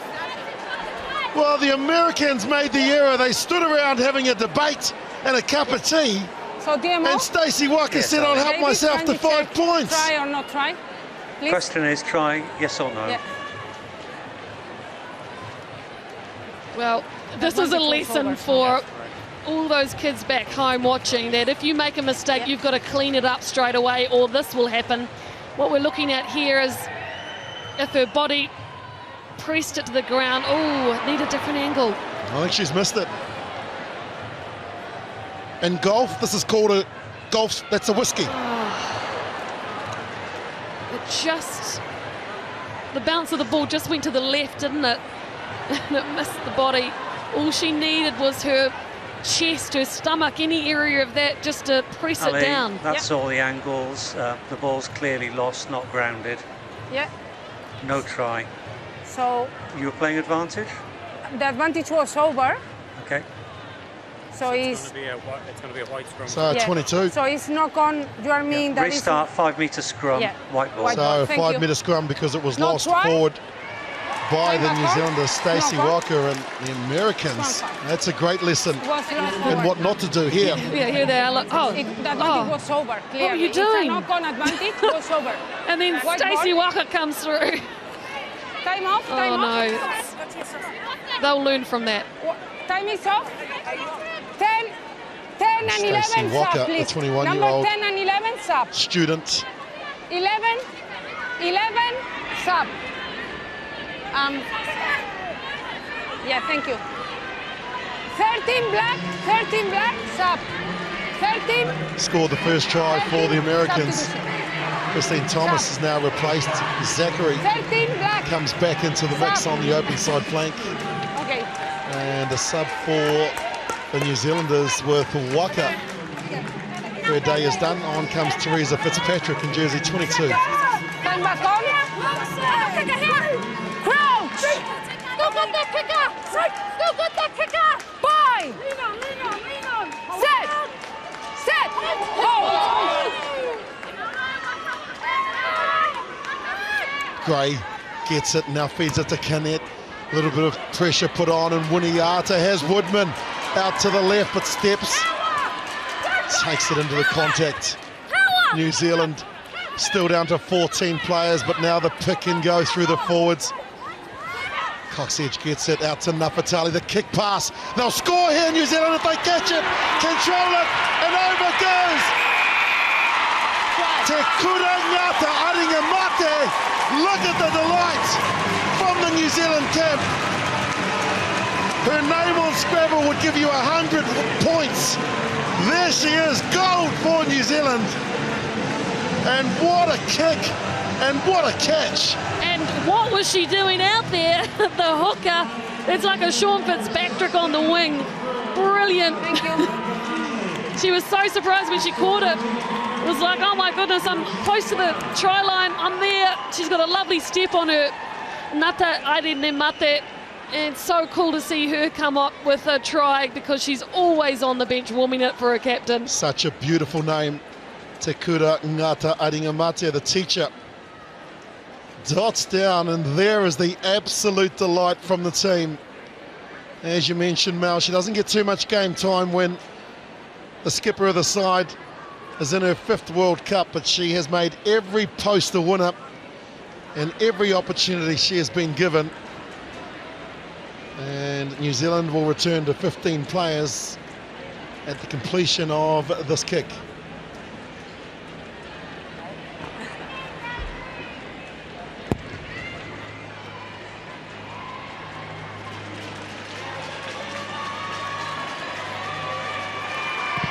Well, the Americans made the error. They stood around having a debate and a cup of tea, and Stacey Waka said, I'll help myself to 5 points. Try or not try? Please? Question is, try yes or no? Yeah. Well, this is a lesson for all those kids back home watching, that if you make a mistake, you've got to clean it up straight away, or this will happen. What we're looking at here is if her body pressed it to the ground. Oh, need a different angle. I think she's missed it. In golf, this is called a golf, that's a whiskey. The bounce of the ball just went to the left, didn't it? And it missed the body. All she needed was her chest, her stomach, any area of that, just to press it down. That's all the angles. The ball's clearly lost, not grounded. Yeah. No try. So you were playing advantage? The advantage was over. Okay. So it's going to be a white scrum. So 22. So it's not gone. You are meaning that restart 5 metre scrum. White ball. So 5 metre scrum because it was lost forward by the New Zealander Stacey Walker, and the Americans. That's a great lesson in what not to do here. Yeah, here they are. Look, the advantage was over. Clearly. What are you doing? It's a knock-on advantage was over. And then Stacey Walker comes through. Time off. Time off. No, they'll learn from that. Time is off. 10 and 11 Stacey Walker, sub, please. the 21-year-old Number 10 and 11 sub. student. 11 sub. Yeah, thank you. 13 black, sub. 13. Scored the first try for the Americans. Christine Thomas has now replaced Zachary. 13 black. Comes back into the mix on the open side flank. Okay. And a sub for the New Zealanders with Waka. Her day is done. On comes Teresa Fitzpatrick in jersey 22. Time back on. Crouch. Still got that kicker. Still got that kicker. Bye. Lean on. Set. Hold. Gray gets it, now feeds it to Canet. A little bit of pressure put on, and Winiata has Woodman out to the left, but steps. Takes it into the contact. New Zealand still down to 14 players, but now the pick and go through the forwards. Coxedge gets it out to Nafatali, the kick pass. They'll score here, New Zealand, if they catch it. Control it, and over goes Te Kura Ngata Aringamate. Look at the delight from the New Zealand camp. Her name on Scrabble would give you 100 points. There she is, gold for New Zealand. And what a kick And what a catch! And what was she doing out there? The hooker. It's like a Sean Fitzpatrick on the wing. Brilliant. Thank you. She was so surprised when she caught it. It was like, oh my goodness, I'm close to the try line. I'm there. She's got a lovely step on her. Ngata Airene Mate. And it's so cool to see her come up with a try because she's always on the bench warming it for her captain. Such a beautiful name. Te Kura Ngata Airene Mate, the teacher. Dots down, and there is the absolute delight from the team. As you mentioned, Mel, she doesn't get too much game time when the skipper of the side is in her 5th World Cup, but she has made every post a winner and every opportunity she has been given. And New Zealand will return to 15 players at the completion of this kick.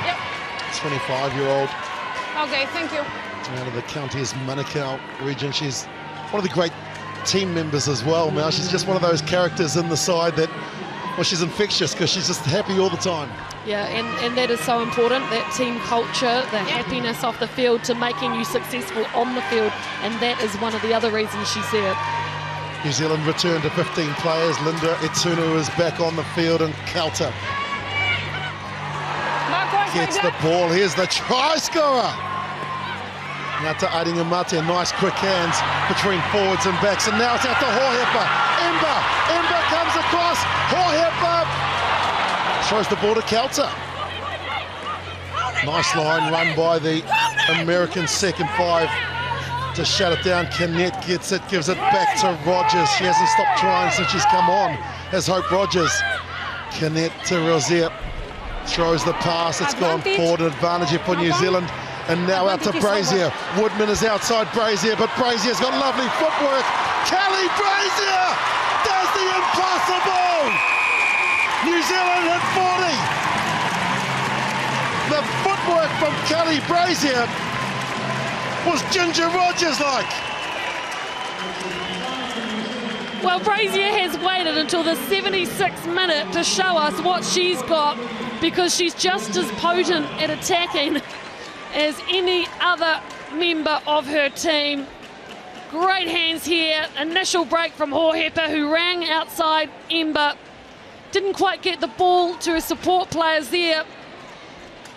Yep. 25-year-old. Okay, thank you. Out of the Counties Manukau region. She's one of the great team members as well, Mal. She's just one of those characters in the side that, well, she's infectious because she's just happy all the time. Yeah, and that is so important, that team culture, the happiness off the field to making you successful on the field, and that is one of the other reasons she's there. New Zealand returned to 15 players. Linda Etunu is back on the field, and Kauta gets the ball. Here's the try scorer. Ngata Airene Mate, nice quick hands between forwards and backs, and now it's out to Hohepa. Ember comes across. Hohepa throws the ball to Kauta. Nice line run by the American second 5 to shut it down. Canet gets it, gives it back to Rogers. She hasn't stopped trying since she's come on, has Hope Rogers. Canet to Rozier, throws the pass. It's gone forward, an advantage here for New Zealand. And now out to Brazier. Woodman is outside Brazier, but Brazier's got lovely footwork. Kelly Brazier does the impossible! New Zealand at 40. The footwork from Kelly Brazier was Ginger Rogers-like. Well, Brazier has waited until the 76th minute to show us what she's got, because she's just as potent at attacking as any other member of her team. Great hands here. Initial break from Hohepa, who rang outside Ember. Didn't quite get the ball to her support players there,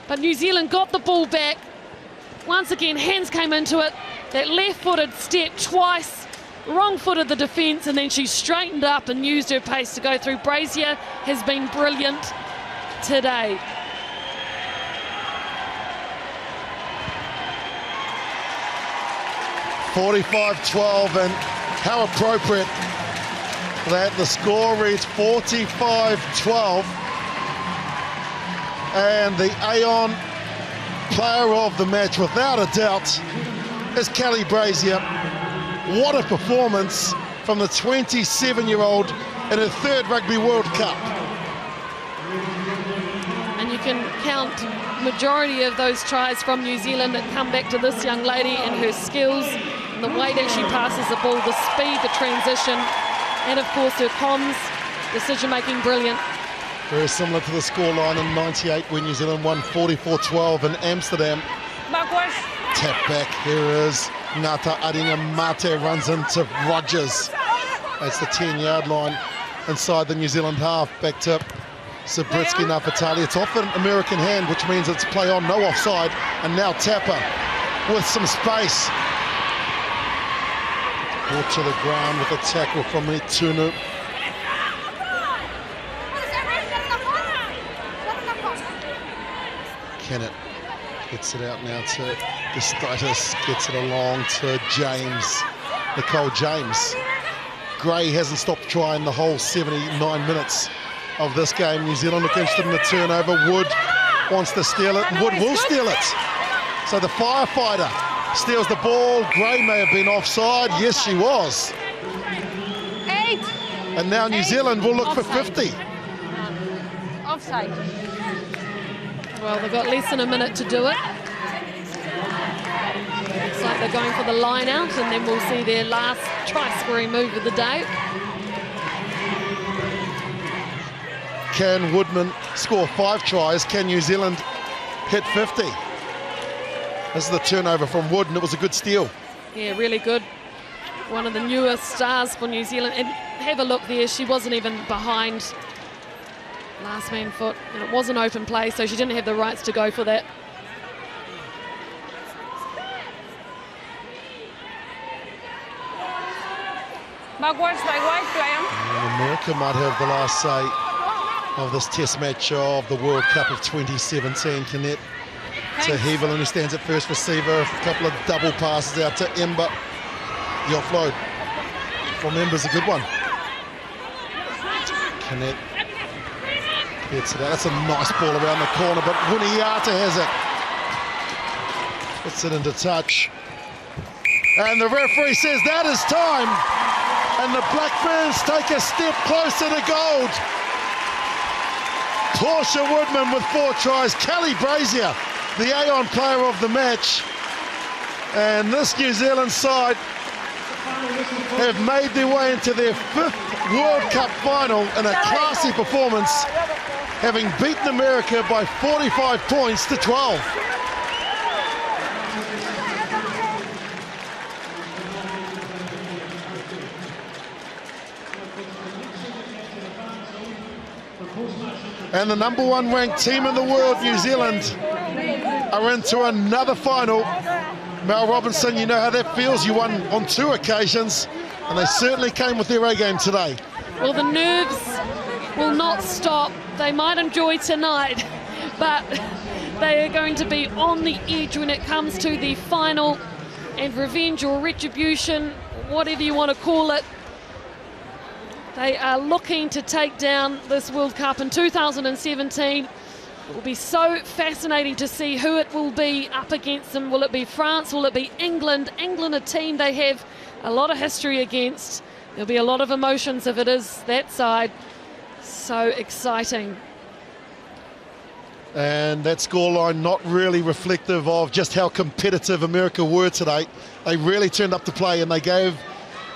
but New Zealand got the ball back. Once again, hands came into it. That left-footed step twice, wrong-footed the defence, and then she straightened up and used her pace to go through. Brazier has been brilliant today. .45-12, and how appropriate that the score reads 45-12, and the Aon player of the match without a doubt is Kelly Brazier. What a performance from the 27-year-old in her 3rd Rugby World Cup. And you can count majority of those tries from New Zealand that come back to this young lady and her skills, and the way that she passes the ball, the speed, the transition, and of course her comms, decision-making, brilliant. Very similar to the scoreline in '98 when New Zealand won 44-12 in Amsterdam. Backwards. Tap back, here is Ngata Airene Mate, runs into Rogers. That's the 10-yard line inside the New Zealand half, back to Zabritsky Nafatali. It's off an American hand, which means it's play on, no offside, and now Tapper with some space. Brought to the ground with a tackle from Etunu. Kennett gets it out now to Gustitis, gets it along to James, Nicole James. Gray hasn't stopped trying the whole 79 minutes of this game. New Zealand look interested in the turnover. Wood wants to steal it. Wood will steal it. So the firefighter steals the ball. Gray may have been offside. Yes, she was. 8. And now New Zealand will look for 50. Offside. Well, they've got less than a minute to do it. Looks like they're going for the line out, and then we'll see their last try-scoring move of the day. Can Woodman score 5 tries? Can New Zealand hit 50? This is the turnover from Wood, and it was a good steal. Yeah, really good. One of the newest stars for New Zealand. And have a look there, she wasn't even behind last man foot, and it was an open play, so she didn't have the rights to go for that. Backwards by White, Graham. America might have the last say of this test match of the World Cup of 2017. Canette to Hevelin, who stands at first receiver. A couple of double passes out to Ember. The offload from Ember's a good one. Canette gets it out. That's a nice ball around the corner, but Wuniata has it. Puts it into touch. And the referee says that is time. And the Black Ferns take a step closer to gold. Portia Woodman with 4 tries. Kelly Brazier, the Aon player of the match. And this New Zealand side have made their way into their 5th World Cup final in a classy performance, having beaten America by 45 points to 12. And the #1 ranked team in the world, New Zealand, are into another final. Mel Robinson, you know how that feels. You won on 2 occasions, and they certainly came with their A game today. Well, the nerves will not stop. They might enjoy tonight, but they are going to be on the edge when it comes to the final, and revenge or retribution, whatever you want to call it. They are looking to take down this World Cup in 2017. It will be so fascinating to see who it will be up against them. Will it be France? Will it be England? England, a team they have a lot of history against. There'll be a lot of emotions if it is that side. So exciting. And that scoreline not really reflective of just how competitive America were today. They really turned up to play, and they gave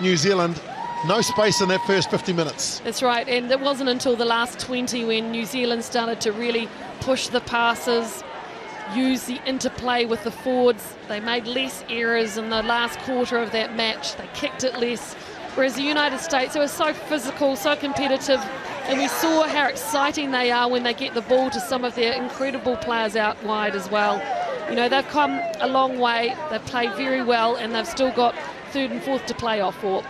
New Zealand no space in that first 50 minutes. That's right, and it wasn't until the last 20 when New Zealand started to really push the passes, use the interplay with the forwards. They made less errors in the last quarter of that match. They kicked it less, whereas the United States, they were so physical, so competitive, and we saw how exciting they are when they get the ball to some of their incredible players out wide as well. You know, they've come a long way, they've played very well, and they've still got 3rd and 4th to play off for.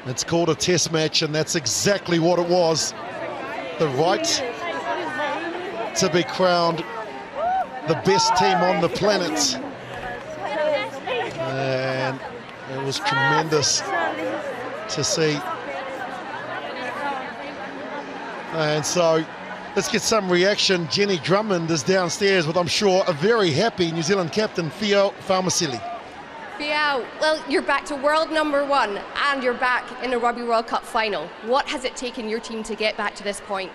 It's called a test match, and that's exactly what it was. The right to be crowned the best team on the planet. And it was tremendous to see. And so let's get some reaction. Jenny Drummond is downstairs with, I'm sure, a very happy New Zealand captain, Theo Faumasili. Yeah, well, you're back to world #1 and you're back in the Rugby World Cup final. What has it taken your team to get back to this point?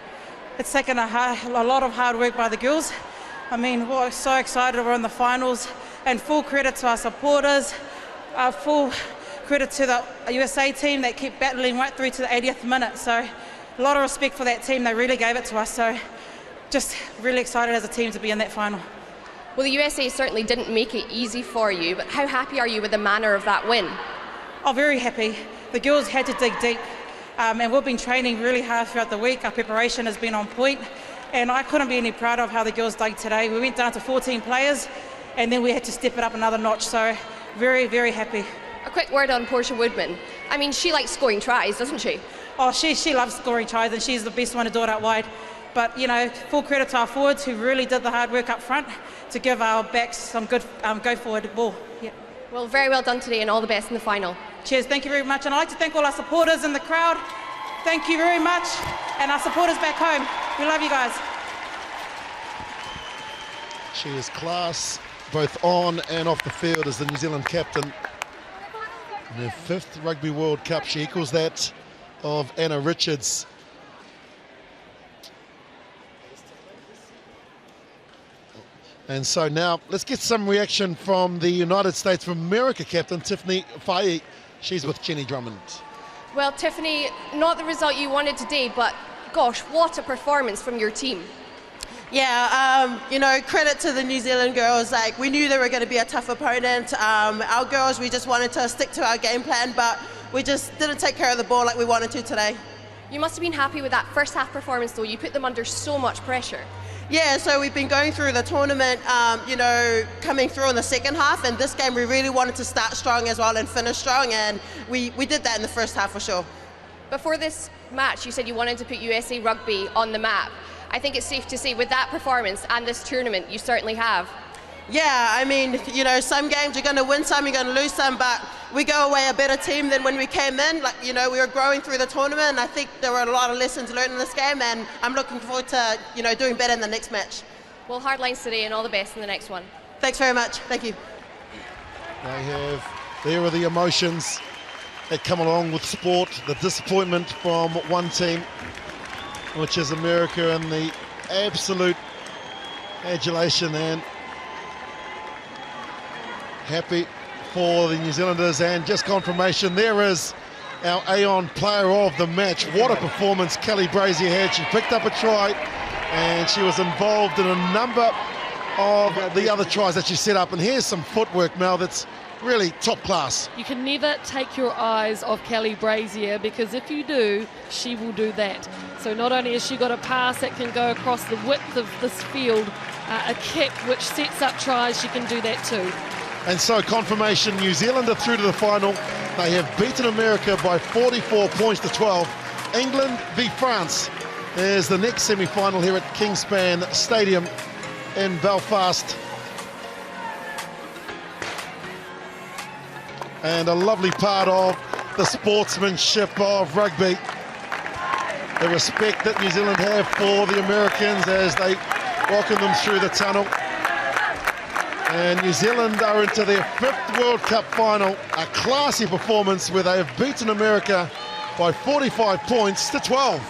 It's taken a lot of hard work by the girls. I mean, we're so excited we're in the finals, and full credit to our supporters, full credit to the USA team that kept battling right through to the 80th minute. So a lot of respect for that team. They really gave it to us. So just really excited as a team to be in that final. Well, the USA certainly didn't make it easy for you, but how happy are you with the manner of that win? Oh, very happy. The girls had to dig deep, and we've been training really hard throughout the week. Our preparation has been on point, and I couldn't be any prouder of how the girls dug today. We went down to 14 players, and then we had to step it up another notch, so very, very happy. A quick word on Portia Woodman. I mean, she likes scoring tries, doesn't she? Oh, she loves scoring tries, and she's the best one to do it out wide. But, you know, full credit to our forwards who really did the hard work up front to give our backs some good go-forward ball. Yeah. Well, very well done today, and all the best in the final. Cheers, thank you very much. And I'd like to thank all our supporters in the crowd. Thank you very much. And our supporters back home. We love you guys. She is class, both on and off the field, as the New Zealand captain. In her 5th Rugby World Cup, she equals that of Anna Richards. And so now let's get some reaction from the United States of America captain, Tiffany Fa'ii. She's with Jenny Drummond. Well, Tiffany, not the result you wanted today, but gosh, what a performance from your team. Yeah, you know, credit to the New Zealand girls. Like, we knew they were going to be a tough opponent. Our girls, we just wanted to stick to our game plan, but we just didn't take care of the ball like we wanted to today. You must have been happy with that first half performance, though. You put them under so much pressure. Yeah, so we've been going through the tournament, you know, coming through in the second half, and this game we really wanted to start strong as well and finish strong, and we did that in the first half for sure. Before this match, you said you wanted to put USA Rugby on the map. I think it's safe to say with that performance and this tournament, you certainly have. Yeah, I mean, you know, some games you're going to win some, you're going to lose some, but we go away a better team than when we came in. Like, you know, we were growing through the tournament, and I think there were a lot of lessons learned in this game, and I'm looking forward to, you know, doing better in the next match. Well, hard lines today, and all the best in the next one. Thanks very much. Thank you. There are the emotions that come along with sport, the disappointment from one team, which is America, and the absolute adulation and happy for the New Zealanders, and just confirmation, there is our Aon player of the match. What a performance Kelly Brazier had. She picked up a try and she was involved in a number of the other tries that she set up, and here's some footwork, Mel, that's really top class. You can never take your eyes off Kelly Brazier, because if you do, she will do that. So not only has she got a pass that can go across the width of this field, a kick which sets up tries, she can do that too. And so confirmation, New Zealand are through to the final. They have beaten America by 44 points to 12. England v France is the next semi-final here at Kingspan Stadium in Belfast. And a lovely part of the sportsmanship of rugby, the respect that New Zealand have for the Americans as they welcome them through the tunnel. And New Zealand are into their 5th World Cup final, a classy performance where they have beaten America by 45 points to 12.